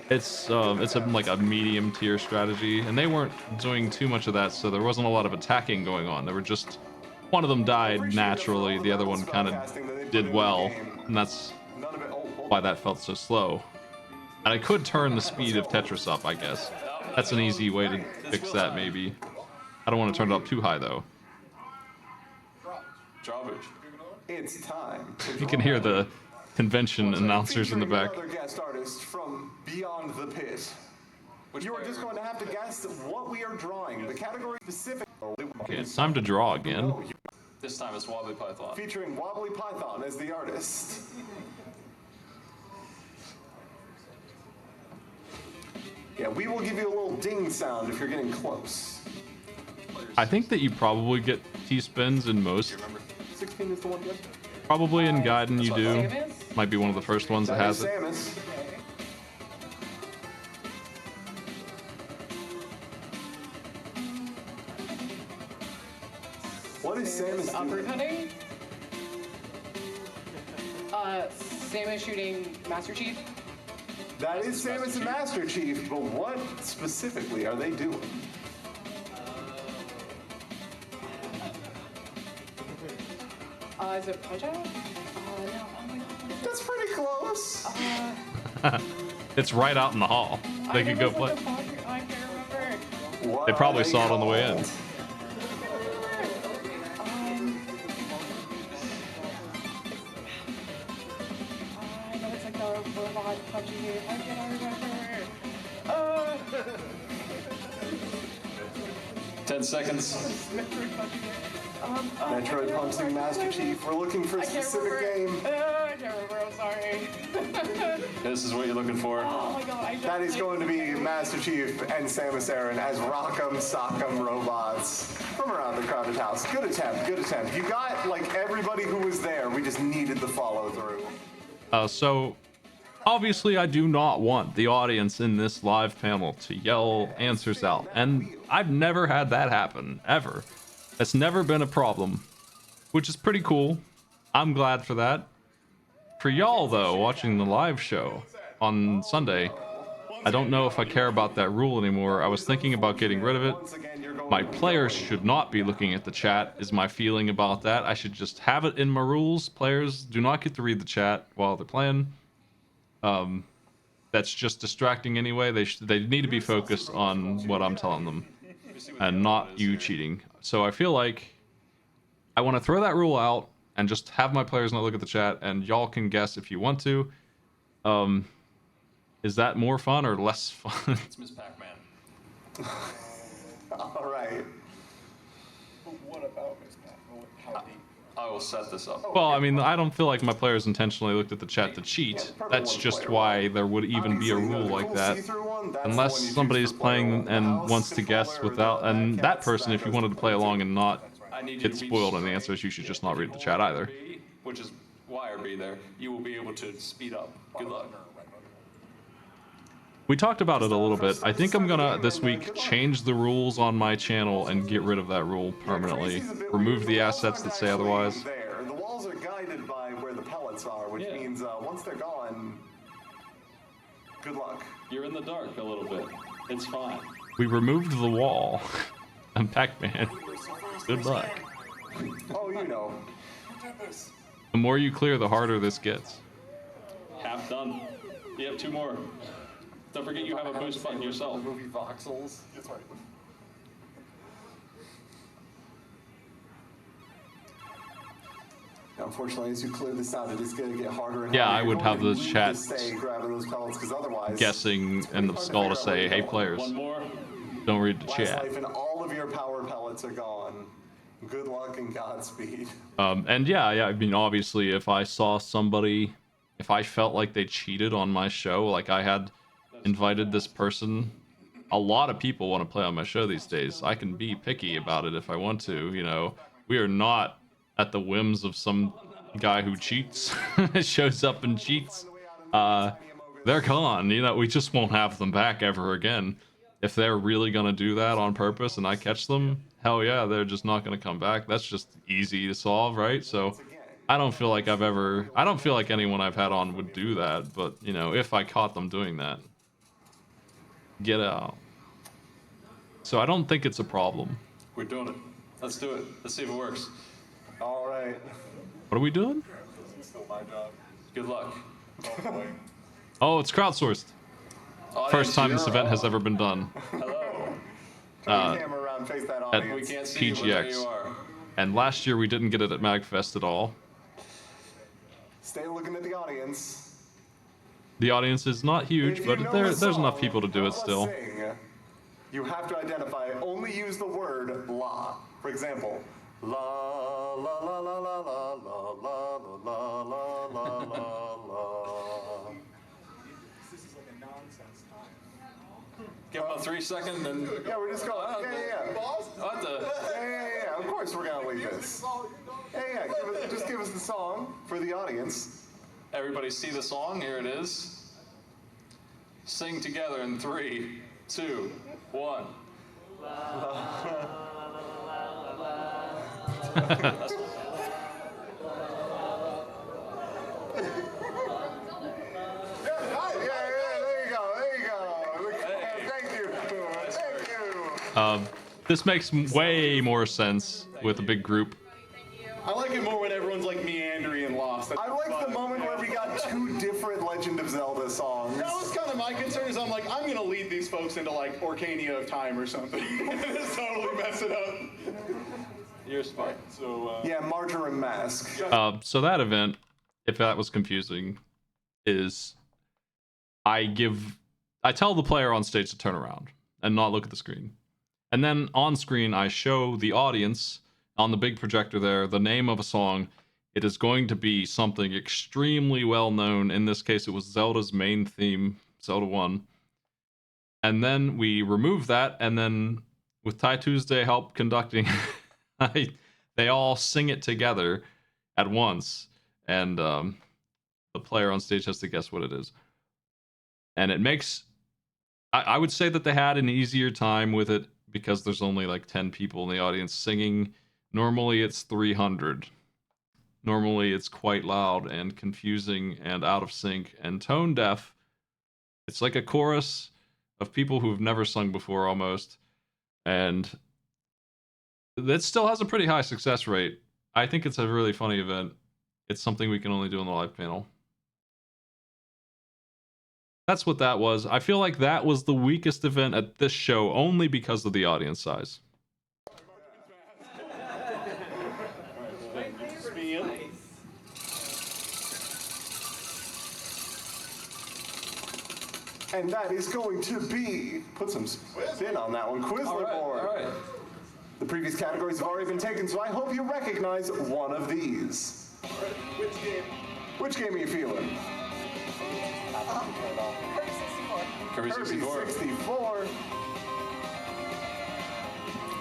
it's like a medium tier strategy, and they weren't doing too much of that, so there wasn't a lot of attacking going on. There were just one of them died naturally, the other one kind of did well, and that's why that felt so slow. And I could turn the speed of Tetris up, I guess. That's an easy way to fix that, maybe. I don't want to turn it up too high though. Drawbridge. It's time. You can hear the convention announcers in the back. Another guest artist from Beyond the Pit. You are just going to have to guess what we are drawing. The category specific. Okay, it's time to draw again. This time it's Wobbly Python. Featuring Wobbly Python as the artist. Yeah, we will give you a little ding sound if you're getting close. I think that you probably get T-spins in most. 16 is the one guess? Probably in Gaiden you do. Samus? Might be one of the first ones that has it. Samus. What is Samus doing? Uppercutting. Samus shooting Master Chief. That is Samus and Master Chief, but what specifically are they doing? Is it Punch Out? No. Oh my god. That's pretty close. It's right out in the hall. They could go play. I can't remember. What They probably are saw it on the way in. called? I know it's like the robot punching you. Why can't I remember? 10 seconds. Metroid punching Master Chief. We're looking for a I can't specific remember. game. I can't remember. I'm sorry. This is what you're looking for. Oh my god. I just, That is going to be Master Chief and Samus Aran as Rock'em Sock'em robots from around the crowded house. Good attempt, good attempt. You got like everybody who was there. We just needed the follow through. So, obviously, I do not want the audience in this live panel to yell answers out. And I've never had that happen, ever. That's never been a problem, which is pretty cool. I'm glad for that. For y'all, though, watching the live show on Sunday, I don't know if I care about that rule anymore. I was thinking about getting rid of it. My players should not be looking at the chat, is my feeling about that. I should just have it in my rules. Players do not get to read the chat while they're playing. That's just distracting anyway. They need to be focused on what I'm telling them and not you cheating. So I feel like I want to throw that rule out and just have my players not look at the chat, and y'all can guess if you want to. Is that more fun or less fun? It's Miss Pac-Man. All right. What about Miss Pat? How deep? I will set this up. Well, I mean, I don't feel like my players intentionally looked at the chat to cheat. That's just why there would even be a rule like that. Unless somebody's playing and wants to guess without, and that person, if you wanted to play along and not I need you get to reach spoiled on the answers, you should just not read the chat either. B, which is Y or B there. You will be able to speed up. Good luck. We talked about it a little bit. I think I'm gonna this week change the rules on my channel and get rid of that rule permanently. Remove the assets that say otherwise. There. The walls are guided by where the pellets are, which means once they're gone, good luck. You're in the dark a little bit. It's fine. We removed the wall. I'm Pac-Man. Good luck. Oh, you know. The more you clear, the harder this gets. Half done. You have 2 more. Don't forget you have a boost button yourself. Movie voxels. That's right. Unfortunately, as you clear this out, it is going to get harder and Yeah, harder. I would You're have going the to need chat to stay grabbing those pellets, 'cause otherwise, guessing and the skull to say, "Hey players, One more. don't read the last chat." life and all of your power pellets are gone. Good luck and Godspeed. And yeah, I mean, obviously, if I saw somebody, if I felt like they cheated on my show, like I had invited this person, a lot of people want to play on my show these days. I can be picky about it if I want to, you know. We are not at the whims of some guy who cheats, shows up and cheats. They're gone, you know, we just won't have them back ever again. If they're really gonna do that on purpose and I catch them, hell yeah, they're just not gonna come back. That's just easy to solve, right? So I don't feel like I don't feel like anyone I've had on would do that, but you know, if I caught them doing that, get out. So I don't think it's a problem. We're doing it. Let's do it. Let's see if it works. All right. What are we doing? This is still my job. Good luck. Oh, boy. Oh, it's crowdsourced. First time this event has ever been done. Hello. Turn the camera around, face that at We audience. can't see you, but there PGX. you are. And last year we didn't get it at MagFest at all. Stay looking at the audience. The audience is not huge, If you but know there's the enough song, people to do it let's still. sing. You have to identify. Only use the word "la." For example, la la la la la la la la la la la la la. This is like a nonsense time. Give him a 3-second and. Yeah, we're just going. Yeah. What the? Yeah. Of course, we're gonna leave this. Yeah. Just give us the song for the audience. Everybody see the song? Here it is. Sing together in 3, 2, 1. Yeah. There you go. Thank you. This makes way more sense with a big group. I like it more when everyone's like meandering and lost. I like the moment where we got 2 different Legend of Zelda songs. That was kind of my concern. Is I'm like, I'm gonna lead these folks into like Orcania of Time or something. Just totally mess it up. You're smart. So, Yeah, Marjoram Mask. So that event, if that was confusing, is I tell the player on stage to turn around and not look at the screen. And then on screen, I show the audience on the big projector there the name of a song. It is going to be something extremely well known. In this case, it was Zelda's main theme, Zelda 1. And then we remove that, and then with TieTuesday help conducting, they all sing it together at once. And the player on stage has to guess what it is. And it makes... I would say that they had an easier time with it because there's only like 10 people in the audience singing. Normally it's 300. Normally it's quite loud and confusing and out of sync and tone deaf. It's like a chorus of people who've never sung before almost. And that still has a pretty high success rate. I think it's a really funny event. It's something we can only do on the live panel. That's what that was. I feel like that was the weakest event at this show only because of the audience size. And that is going to be, put some spin on that one, Quizlet board. All right. The previous categories have already been taken, so I hope you recognize one of these. which game? Which game are you feeling? Kirby Kirby 64. 64.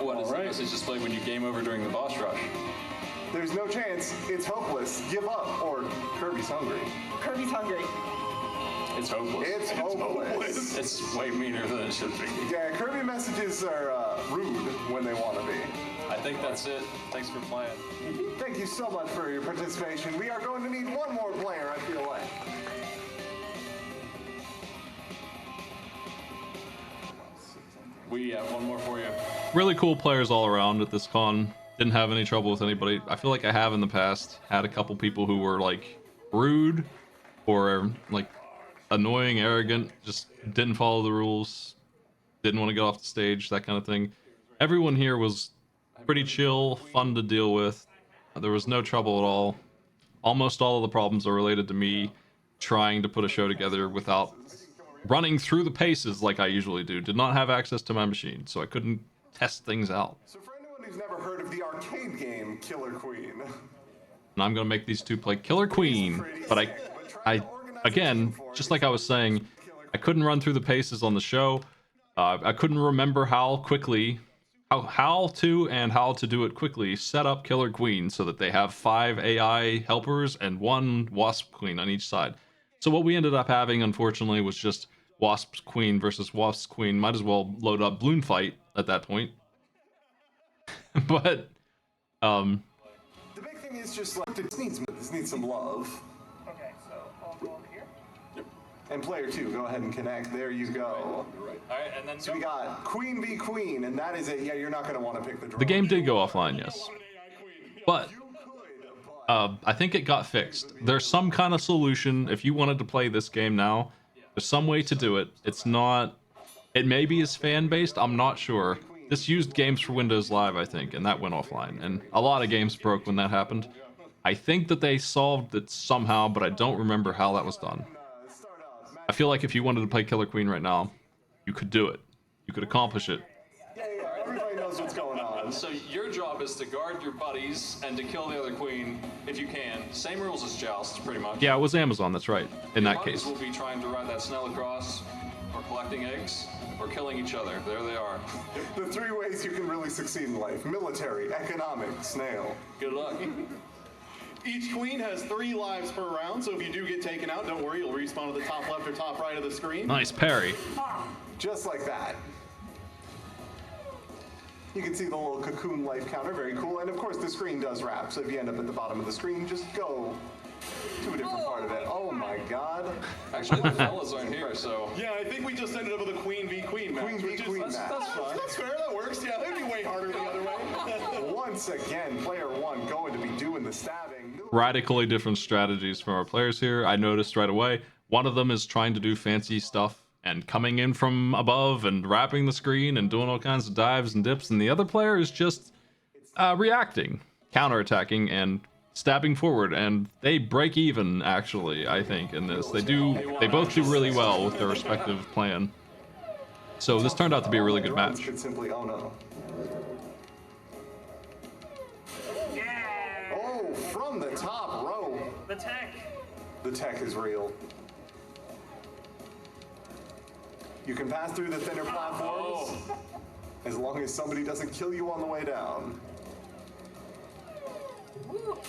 What is the message displayed when you game over during the boss rush? There's no chance. It's hopeless. Give up. Or Kirby's hungry. Kirby's hungry. It's hopeless. It's hopeless. It's way meaner than it should be. Yeah, Kirby messages are rude when they want to be. I think that's it. Thanks for playing. Thank you so much for your participation. We are going to need one more player, I feel like. We have one more for you. Really cool players all around at this con. Didn't have any trouble with anybody. I feel like I have in the past had a couple people who were like rude or like annoying, arrogant, just didn't follow the rules, didn't want to get off the stage, that kind of thing. Everyone here was pretty chill, fun to deal with. There was no trouble at all. Almost all of the problems are related to me trying to put a show together without running through the paces like I usually do. Did not have access to my machine, so I couldn't test things out. So for anyone who's never heard of the arcade game Killer Queen, And I'm gonna make these two play Killer Queen, but I again, just like I was saying, I couldn't run through the paces on the show. I couldn't remember how to do it quickly. Set up Killer Queen so that they have 5 AI helpers and 1 Wasp Queen on each side. So what we ended up having, unfortunately, was just Wasp Queen versus Wasp Queen. Might as well load up Balloon Fight at that point. But the big thing is just like this needs some love. Okay, so I'll go over here. And player 2, go ahead and connect. There you go. All right, and then So we got Queen v Queen, and that is it. Yeah, you're not going to want to pick the draw. the game did go offline, yes. But I think it got fixed. There's some kind of solution if you wanted to play this game now. There's some way to do it. It's not... It maybe is fan-based, I'm not sure. This used Games for Windows Live, I think, and that went offline. And a lot of games broke when that happened. I think that they solved it somehow, but I don't remember how that was done. I feel like if you wanted to play Killer Queen right now, you could do it. You could accomplish it. Yeah, everybody knows what's going on. So your job is to guard your buddies and to kill the other queen if you can. Same rules as Joust, pretty much. Yeah, it was Amazon, that's right, in Your that buddies case. will be trying to ride that snail across, or collecting eggs, or killing each other. There they are. The 3 ways you can really succeed in life: military, economic, snail. Good luck. Each queen has 3 lives per round, so if you do get taken out, don't worry, you'll respawn at the top left or top right of the screen. Nice parry. Just like that. You can see the little cocoon life counter, very cool. And of course the screen does wrap, so if you end up at the bottom of the screen, just go to a different part of it. Oh my god. Actually, the fellas aren't here, so... Yeah, I think we just ended up with a queen v queen match. Queen v which is- queen that's, match. That's fine. That's fair, that works. Yeah, that'd be way harder the other way. Once again, player 1 going to be doing the stabbing. Radically different strategies from our players here. I noticed right away. One of them is trying to do fancy stuff and coming in from above and wrapping the screen and doing all kinds of dives and dips, and the other player is just reacting, counterattacking, and stabbing forward, and they break even, actually, I think, in this. They both do really well with their respective plan. So this turned out to be a really good match. Could simply, oh no. Oh, from the top row. The tech. The tech is real. You can pass through the thinner platforms as long as somebody doesn't kill you on the way down.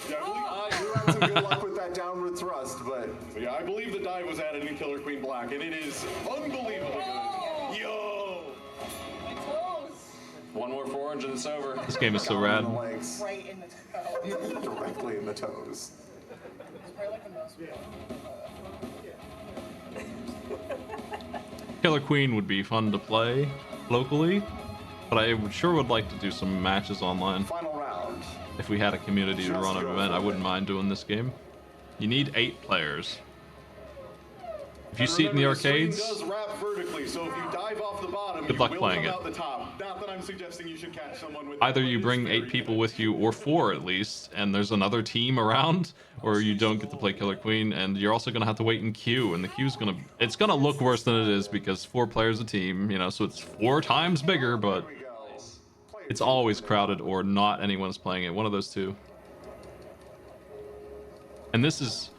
Yeah, I You had some good luck with that downward thrust, but yeah, I believe the dive was added in Killer Queen Black, and it is unbelievably good. Yo! My toes. One more for orange and it's over. This game is so in rad. the legs, Right in the toe. directly in the toes. It's probably like a mouse. Killer Queen would be fun to play locally, but I sure would like to do some matches online. Final round. If we had a community to run an event, I wouldn't mind doing this game. You need 8 players. If you see it in the Remember, arcades, screen does wrap vertically, so if you dive off the bottom, Good you luck will playing come it. out the top. Not that I'm suggesting you should catch someone with. either you bring 8 people with you, or 4 at least, and there's another team around, or you don't get to play Killer Queen, and you're also gonna have to wait in queue, and the queue's gonna look worse than it is because 4 players a team, you know, so it's 4 times bigger, but Here we go. it's always crowded or not anyone's playing it. One of those two. And this is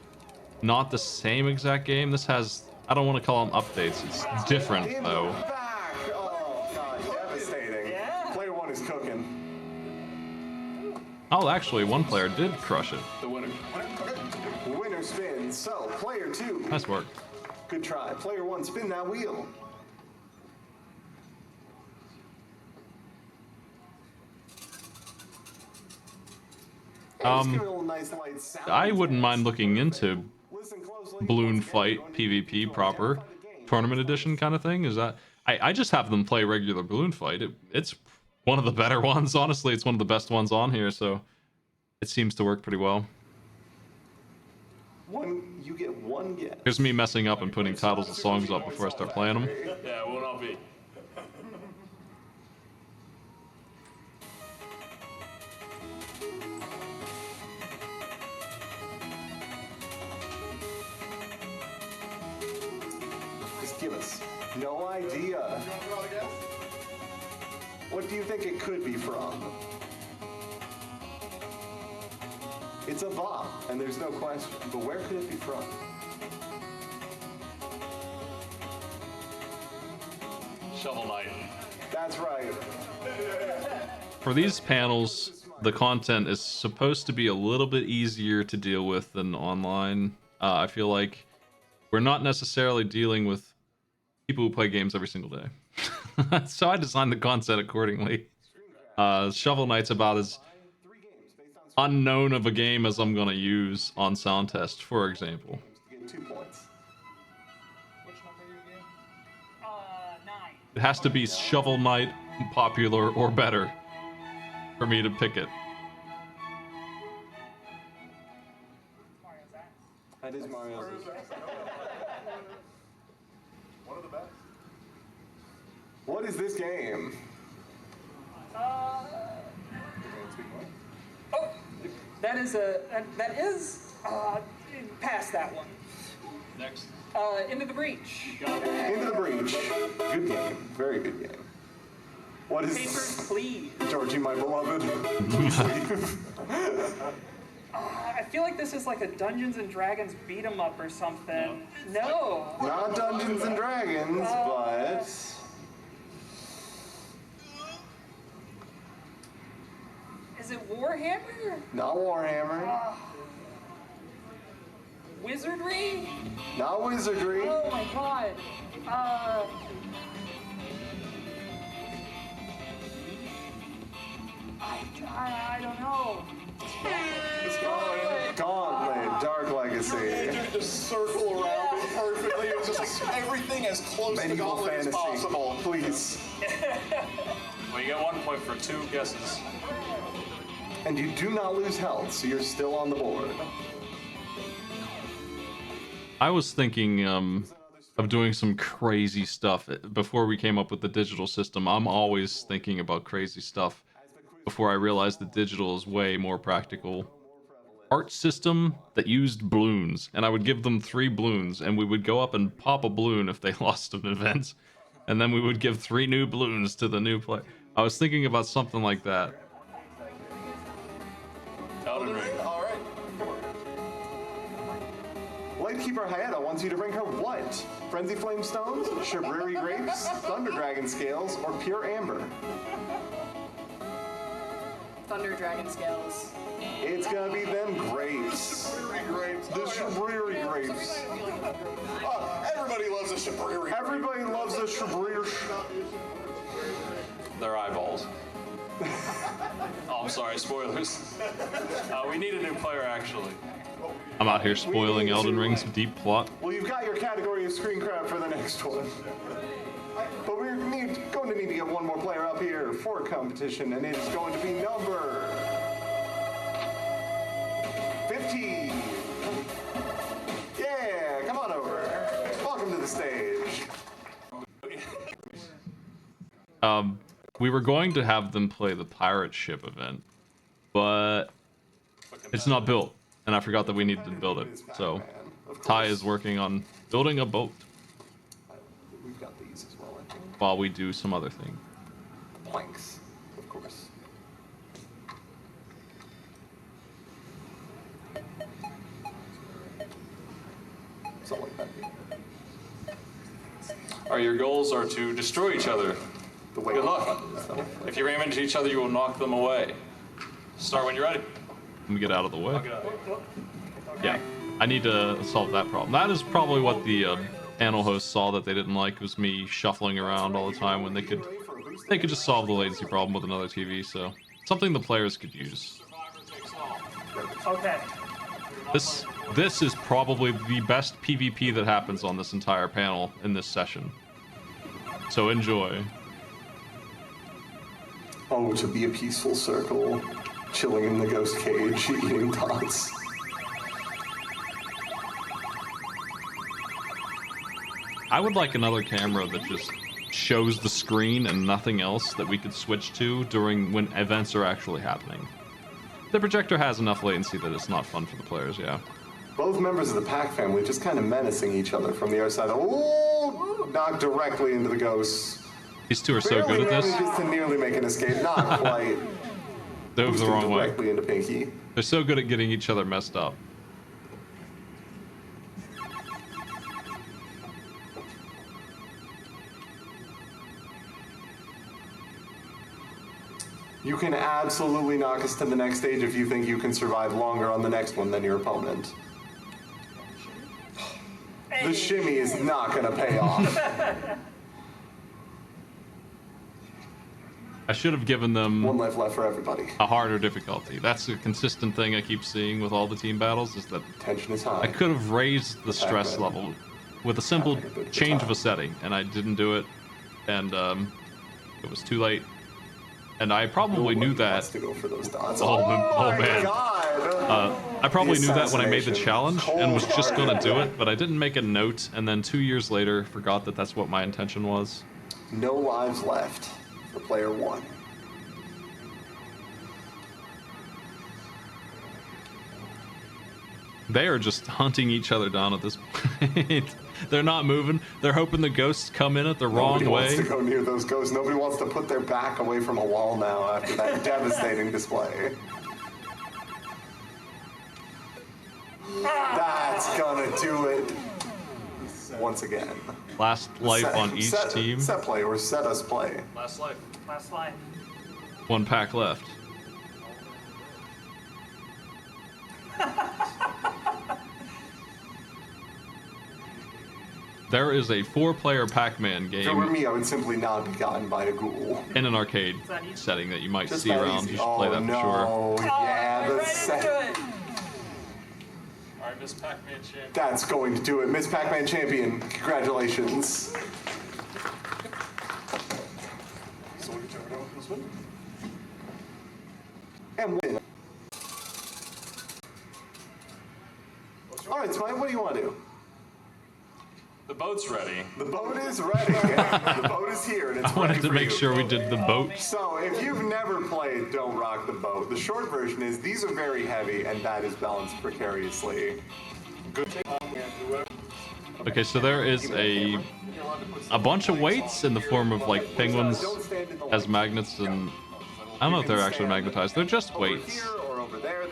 not the same exact game. This has, I don't want to call them updates. It's different In though. the back. Oh god, devastating. Yeah. Player 1 is cooking. Oh, actually, one player did crush it. The winner. Winner spin. So, player 2. Nice work. Good try. Player one, spin that wheel. Just give it a little nice light sound I wouldn't mind test. looking into Listen closely. Balloon Once again, Fight you're going to need PvP to proper identify the game. tournament edition kind of thing. Is that I just have them play regular Balloon Fight. It's one of the better ones. Honestly, it's one of the best ones on here, so it seems to work pretty well. You get one guess. Here's me messing up and putting titles of songs up before I start playing them. Yeah, it will not be. Just give us no idea. What do you think it could be from? It's a bop, and there's no question. But where could it be from? Shovel Knight. That's right. For these panels, the content is supposed to be a little bit easier to deal with than online. I feel like we're not necessarily dealing with people who play games every single day. So I designed the content accordingly. Shovel Knight's about as unknown of a game as I'm gonna use on Sound Test, for example. You get 2 points. Which number are you again? 9. It has to be Shovel Knight popular or better for me to pick it. Mario's ass. That is Mario's. One of the best. What is this game? Oh, that is past that one. Next. Into the Breach. Into the Breach. Good game. Very good game. What is Papers, Please. Georgie, my beloved? I feel like this is like a Dungeons and Dragons beat 'em up or something. No. Not Dungeons and Dragons, but Is it Warhammer? not Warhammer, Wizardry? not Wizardry. Oh my god. I don't know. Gauntlet, Dark Legacy, You could just circle around it perfectly. It's just everything as close to medieval Gauntlet as fantasy. possible. Please. Well, you get 1 point for 2 guesses. And you do not lose health, so you're still on the board. I was thinking of doing some crazy stuff before we came up with the digital system. I'm always thinking about crazy stuff before I realized that digital is way more practical. Art system that used balloons, and I would give them 3 balloons, and we would go up and pop a balloon if they lost an event, and then we would give 3 new balloons to the new player. I was thinking about something like that. Elden Ring. All right. Lightkeeper Hayata wants you to bring her what? Frenzy Flame Stones, Shabriri Grapes, Thunder Dragon Scales, or Pure Amber? Thunder Dragon Scales. It's gonna be them grapes. Grapes. The Shabriri Grapes. Everybody loves a Shabriri. Everybody loves a Shabriri. Their eyeballs. Oh, I'm sorry, spoilers. We need a new player, actually. I'm out here spoiling Elden Ring's deep plot. Well, you've got your category of screen crab for the next one. But we're going to need to get one more player up here for competition, and it is going to be number 15. Yeah, come on over. Welcome to the stage. We were going to have them play the pirate ship event, but it's not built, and I forgot that we needed to build it. So Ty is working on building a boat We've got these as well, I think. while we do some other thing. Planks, of course. Something like that. Your goals are to destroy each other. The way Good luck. If you ram into each other, you will knock them away. Start when you're ready. Let me get out of the way. Yeah, I need to solve that problem. That is probably what the panel hosts saw that they didn't like was me shuffling around all the time when they could just solve the latency problem with another TV. So something the players could use. Okay. This is probably the best PvP that happens on this entire panel in this session. So enjoy. Oh, to be a peaceful circle, chilling in the ghost cage, eating dots. I would like another camera that just shows the screen and nothing else that we could switch to during when events are actually happening. The projector has enough latency that it's not fun for the players, yeah. Both members of the pack family just kind of menacing each other from the other side. Oh, knocked directly into the ghosts. These two are so good at this. Manages to nearly make an escape, not quite. Dove the wrong way. Directly into Pinky. They're so good at getting each other messed up. You can absolutely knock us to the next stage if you think you can survive longer on the next one than your opponent. The shimmy is not going to pay off. I should have given them One life left for everybody. a harder difficulty. That's a consistent thing I keep seeing with all the team battles, is that Tension is high. I could have raised the stress Pac-Man. level with a simple change of a setting, and I didn't do it, and it was too late. And I probably knew Nobody wants that. to go for those dots. Oh, my man. God. I probably The knew that when I made the assassination. challenge and was just gonna do Cold-hearted. it, but I didn't make a note, and then 2 years later forgot that that's what my intention was. No lives left for player one. They are just hunting each other down at this point. They're not moving. They're hoping the ghosts come in at the wrong Nobody wants way. to go near those ghosts. Nobody wants to put their back away from a wall now after that devastating display. That's gonna do it once again. Last life Set- on each set- team. Set play or set us play. Last life. Last line. One pack left. There is a 4-player Pac-Man If it were game me, I would simply not be gotten by a ghoul. in an arcade that easy? setting that you might Just see that around. easy. You should play that for sure. Oh, yeah, I'm the ready to set. do it. All right, Miss Pac-Man champ. That's going to do it. Miss Pac-Man champion, congratulations. So we can turn it over this one. And win. All right, Smite, what do you want to do? The boat's ready. The boat is ready. The boat is here, and it's I wanted ready to for make you. sure we did the boat. So, if you've never played Don't Rock the Boat, the short version is these are very heavy, and that is balanced precariously. Good. Okay, so there is a bunch of weights in the form of like penguins as magnets, and I don't know if they're actually magnetized. They're just weights.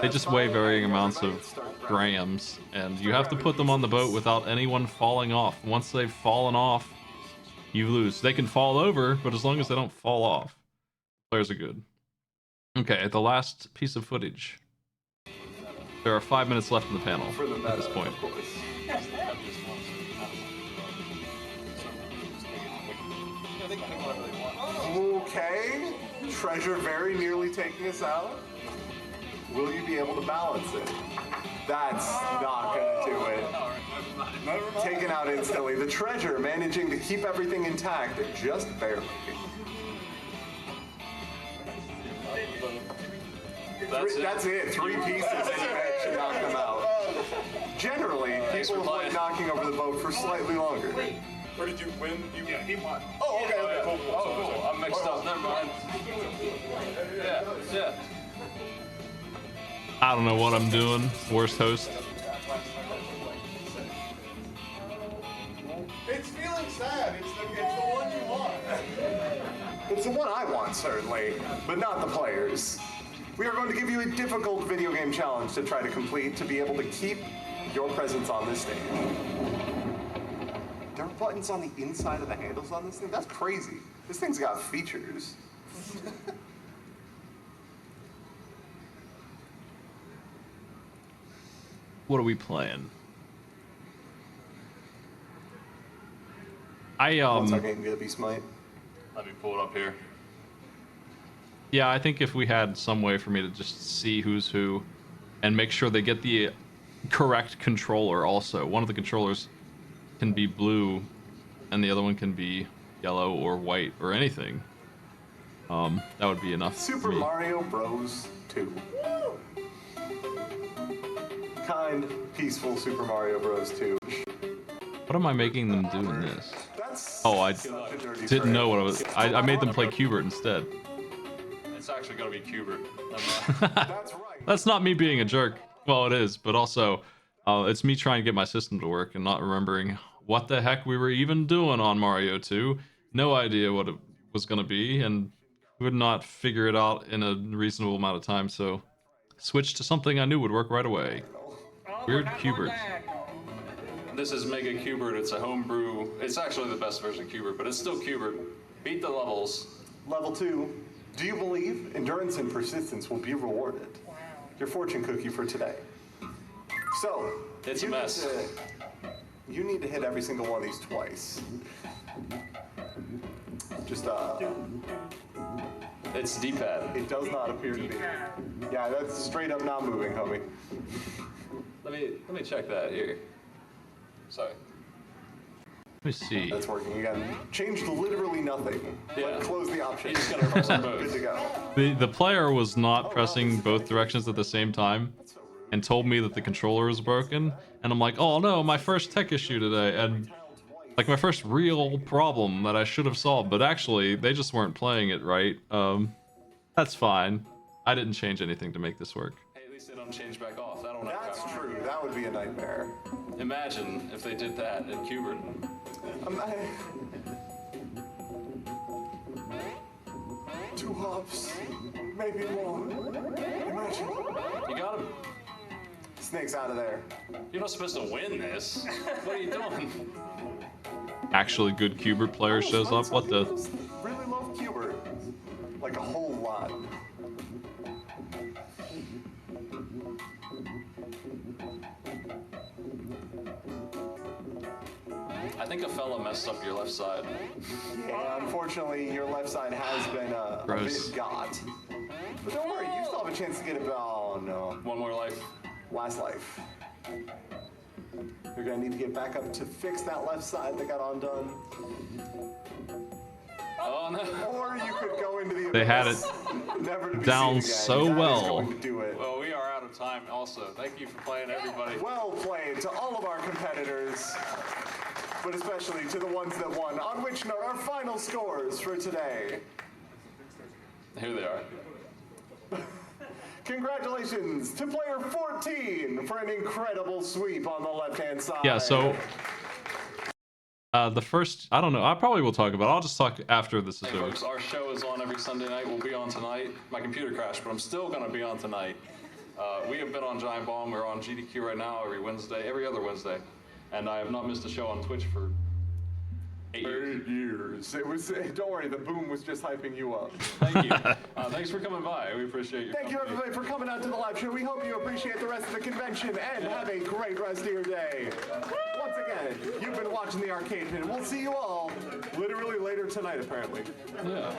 They just weigh varying amounts of grams, and you have to put them on the boat without anyone falling off. Once they've fallen off, you lose. They can fall over, but as long as they don't fall off, players are good. Okay, the last piece of footage. There are 5 minutes left in the panel at this point. Okay, treasure very nearly taking us out. Will you be able to balance it? That's not gonna do it. Taken out instantly. The treasure managing to keep everything intact, just barely. That's it. 3 pieces and you managed to knock them out. Generally, people avoid knocking over the boat for slightly longer. Or did you win? Yeah, he won. Oh, okay, okay. Oh, cool. I'm mixed up. Never mind. Yeah, yeah. I don't know what I'm doing. Worst host. It's feeling sad. It's the one you want. It's the one I want, certainly, but not the players. We are going to give you a difficult video game challenge to try to complete to be able to keep your presence on this stage. There are buttons on the inside of the handles on this thing? That's crazy. This thing's got features. What are we playing? What's our game gonna be, Smite? Let me pull it up here. Yeah, I think if we had some way for me to just see who's who and make sure they get the correct controller also. One of the controllers can be blue and the other one can be yellow or white or anything. That would be enough for Super me. Mario Bros. 2. Kind, peaceful Super Mario Bros. 2. What am I making them do in this? That's Oh, I such a dirty didn't trick. know what I was. I made them play Cubert instead. It's actually gonna be Cubert. That's right. That's not me being a jerk. Well, it is, but also it's me trying to get my system to work and not remembering what the heck we were even doing on Mario 2. No idea what it was going to be, and would not figure it out in a reasonable amount of time, so switched to something I knew would work right away. Oh, Weird we're not Cubert. going back. This is Mega Cubert. It's a homebrew. It's actually the best version of Cubert, but it's still Cubert. Beat the levels. Level 2. Do you believe endurance and persistence will be rewarded? Wow. Your fortune cookie for today. So, It's a you need mess. you need to hit every single one of these twice. Just It's D-pad. it does not appear to be. Yeah, that's straight up not moving, homie. Let me check that here. Sorry. Let me see. That's working again. Changed literally nothing. Yeah. But close the option. You just gotta press them Good to both. go. The player was not pressing both directions at the same time and told me that the controller was broken, and I'm like, oh no, my first tech issue today, and like my first real problem that I should have solved, but actually they just weren't playing it right. That's fine. I didn't change anything to make this work. Hey, at least they don't change back off. That don't That's happen. true. That would be a nightmare. Imagine if they did that in Cubert. Two hops, maybe more. Imagine. You got him. Snake's out of there. You're not supposed to win this. What are you doing? Actually good Cubert player shows up. What the? Really love Cubert. Like a whole lot. I think a fella messed up your left side. Yeah, unfortunately, your left side has been a Gross. bit got. But don't worry, you still have a chance to get it. Oh no. One more life. Last life. You're gonna need to get back up to fix that left side that got undone. Oh no. Or you could go into the They had abyss, never to be down seen again. so That is well. going to do it. Well, we are out of time also. Thank you for playing, everybody. Well played to all of our competitors, but especially to the ones that won. On which note, our final scores for today. Here they are. Congratulations to player 14 for an incredible sweep on the left-hand side. Yeah, so the first, I don't know, I probably will talk about it. I'll just talk after this is Hey over. folks, our show is on every Sunday night. We'll be on tonight. My computer crashed, but I'm still going to be on tonight. We have been on Giant Bomb. We're on GDQ right now every other Wednesday. And I have not missed a show on Twitch for 8 years. 8 years. It was. Don't worry, the boom was just hyping you up. Thank you. Thanks for coming by. We appreciate your Thank you, company. everybody, for coming out to the live show. We hope you appreciate the rest of the convention and have a great rest of your day. Once again, you've been watching the Arcade Pit, and we'll see you all literally later tonight, apparently. Yeah.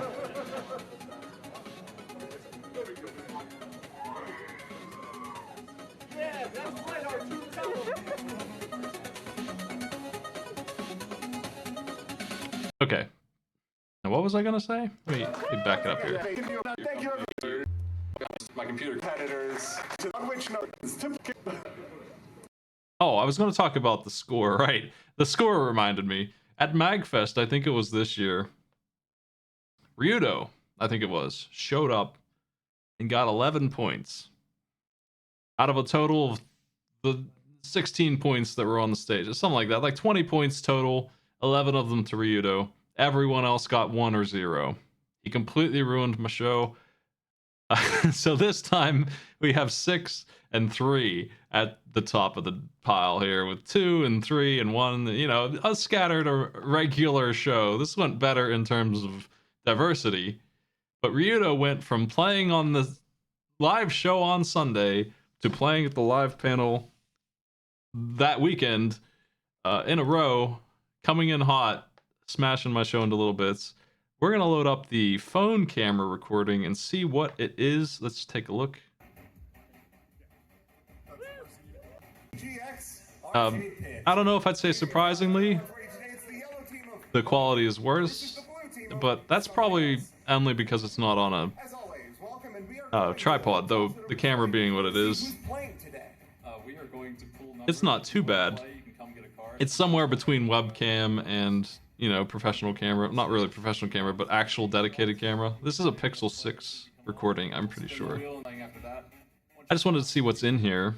Okay. Now what was I gonna say? Let me back it up here. Thank you, everybody, My computer. competitors. On which note, Oh, I was gonna talk about the score, right? The score reminded me. At MagFest, I think it was this year, Ryudo, I think it was, showed up and got 11 points. Out of a total of the 16 points that were on the stage. Something like that. Like 20 points total, 11 of them to Ryudo. Everyone else got 1 or 0. He completely ruined my show. So this time we have 6 and 3 at the top of the pile here with 2 and 3 and 1, you know, a scattered or regular show. This went better in terms of diversity. But Ryudo went from playing on the live show on Sunday to playing at the live panel that weekend in a row, coming in hot, smashing my show into little bits. We're going to load up the phone camera recording and see what it is. Let's take a look. PGX I Arcade Pit. don't know if I'd say surprisingly, the quality is worse, but that's probably only because it's not on As always, welcome, and we are a tripod, though the camera being what it is, who's playing today. We are going to pull numbers. it's not too If you wanna bad. play, you can come get a card. It's somewhere between webcam and, you know, professional camera. Not really professional camera, but actual dedicated camera. This is a Pixel 6 recording, I'm pretty Spin the sure. wheel and playing after that. I just wanted to see what's in here.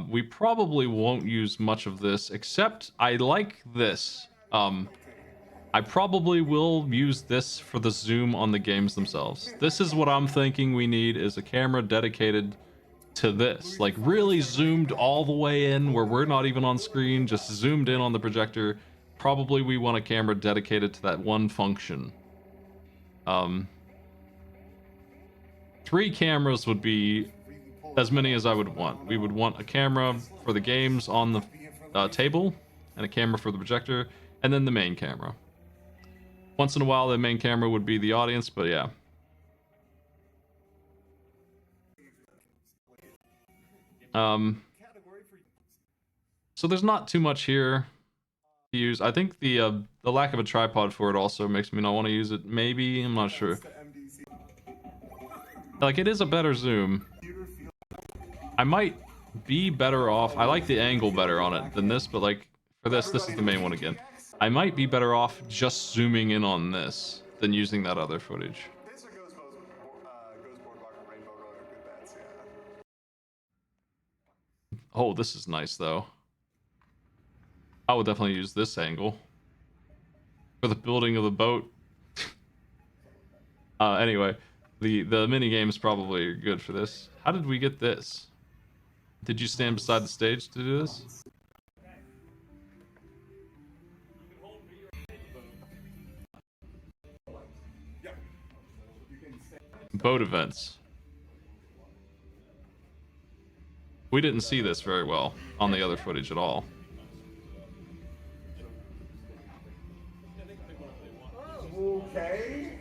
We probably won't use much of this, except I like this. I probably will use this for the zoom on the games themselves. This is what I'm thinking we need, is a camera dedicated to this. Like, really zoomed all the way in, where we're not even on screen, just zoomed in on the projector. Probably we want a camera dedicated to that one function. 3 cameras would be as many as I would want. We would want a camera for the games on the table, and a camera for the projector, and then the main camera. Once in a while, the main camera would be the audience, but yeah. So there's not too much here to use. I think the lack of a tripod for it also makes me not want to use it. Maybe, I'm not sure. Like, it is a better zoom. I might be better off. I like the angle better on it than this, but like for this is the main one again. I might be better off just zooming in on this than using that other footage. This or goes Boardwalk or Rainbow Road are good bets, yeah. Oh, this is nice though. I would definitely use this angle for the building of the boat. Anyway, the mini game is probably good for this. How did we get this? Did you stand beside the stage to do this? Boat events. We didn't see this very well on the other footage at all. Okay.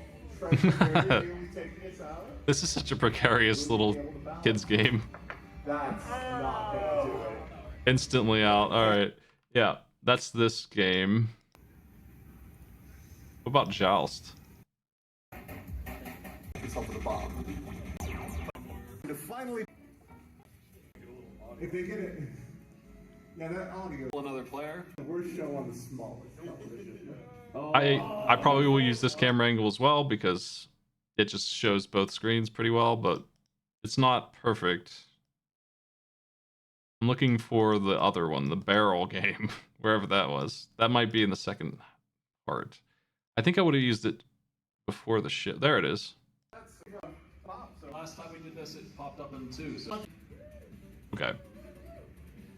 This is such a precarious little kids game. That's not gonna do it. Instantly out. Alright. Yeah, that's this game. What about Joust? It's up to the bomb. To finally, if they get it, yeah, that audio. Another player. Worst show on the smallest television. I probably will use this camera angle as well because it just shows both screens pretty well, but it's not perfect. I'm looking for the other one, the barrel game, wherever that was. That might be in the second part. I think I would have used it before the ship. There it is. Last time we did this, it popped up in 2. So. Okay.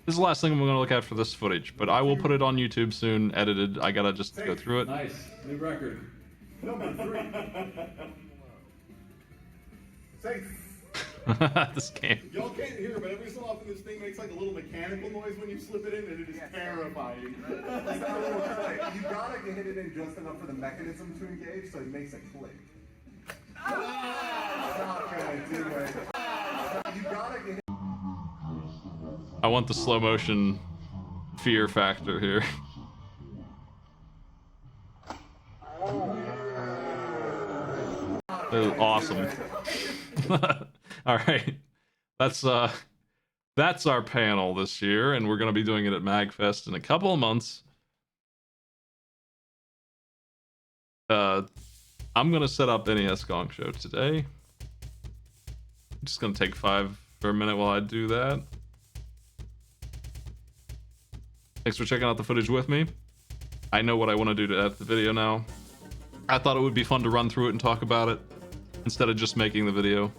This is the last thing I'm going to look at for this footage, but I will put it on YouTube soon, edited. I gotta just go through it. Nice, new record. Number 3. Safe. This game. Y'all can't hear, but every so often this thing makes like a little mechanical noise when you slip it in, and it is terrifying. It's not a little click. You gotta hit it in just enough for the mechanism to engage, so it makes a click. It's not gonna do it. You gotta get. I want the slow motion fear factor here. That is awesome. All right, that's our panel this year, and we're gonna be doing it at MagFest in a couple of months. I'm gonna set up NES Gong Show today. I'm just gonna take 5 for a minute while I do that. Thanks for checking out the footage with me. I know what I want to do to edit the video now. I thought it would be fun to run through it and talk about it instead of just making the video.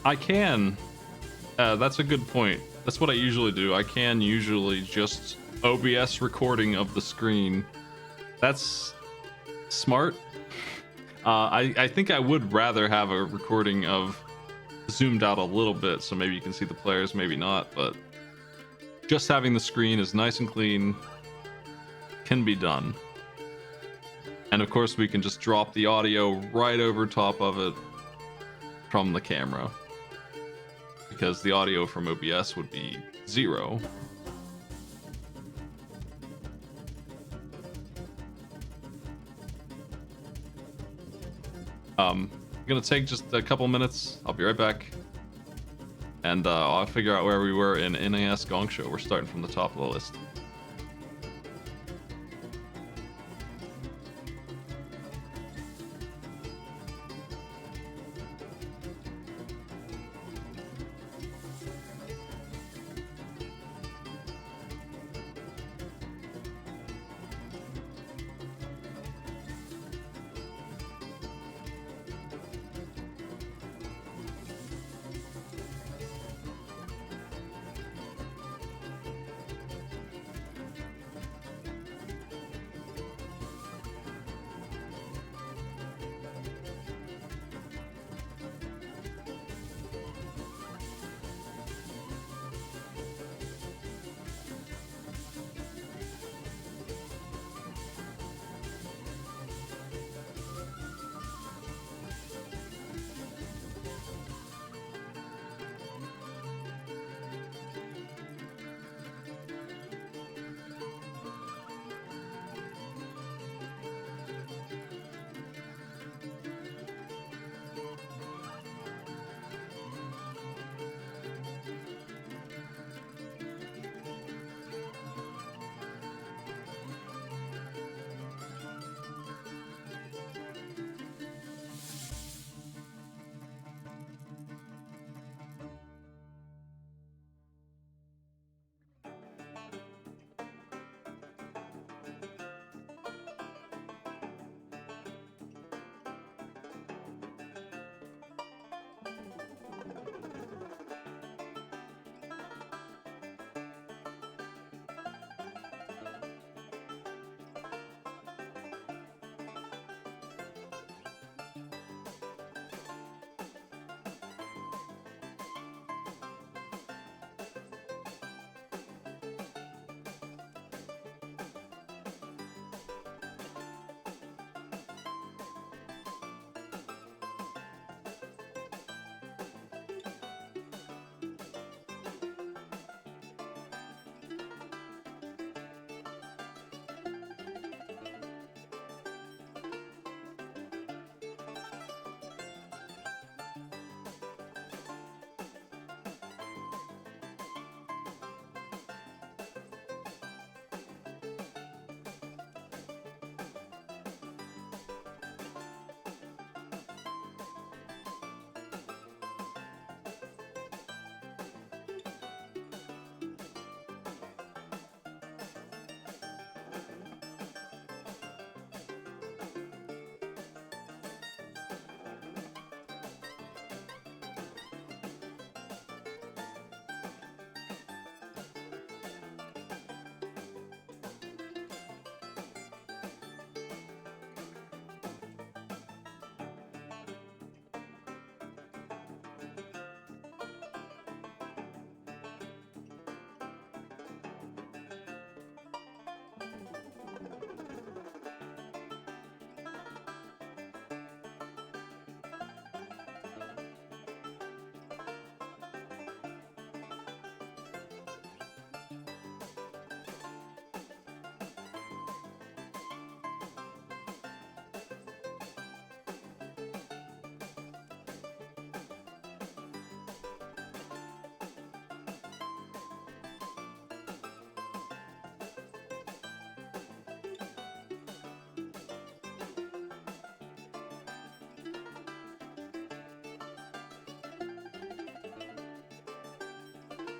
I can. That's a good point. That's what I usually do. I can usually just OBS recording of the screen. That's smart. I think I would rather have a recording of zoomed out a little bit, so maybe you can see the players, maybe not, but just having the screen is nice and clean can be done. And of course we can just drop the audio right over top of it from the camera, because the audio from OBS would be 0. I'm gonna take just a couple minutes. I'll be right back. And I'll figure out where we were in NAS Gong Show. We're starting from the top of the list.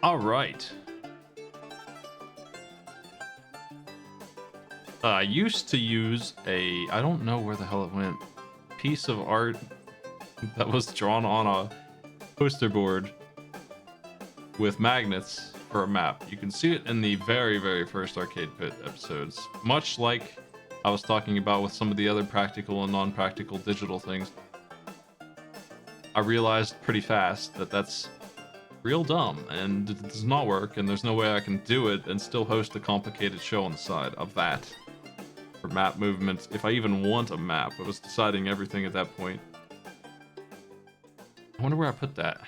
All right. I used to use I don't know where the hell it went, piece of art that was drawn on poster board with magnets for a map. You can see it in the very, very first Arcade Pit episodes. Much like I was talking about with some of the other practical and non-practical digital things. I realized pretty fast that that's real dumb and it does not work, and there's no way I can do it and still host a complicated show on the side of that. For map movements, if I even want a map. I was deciding everything at that point. I wonder where I put that.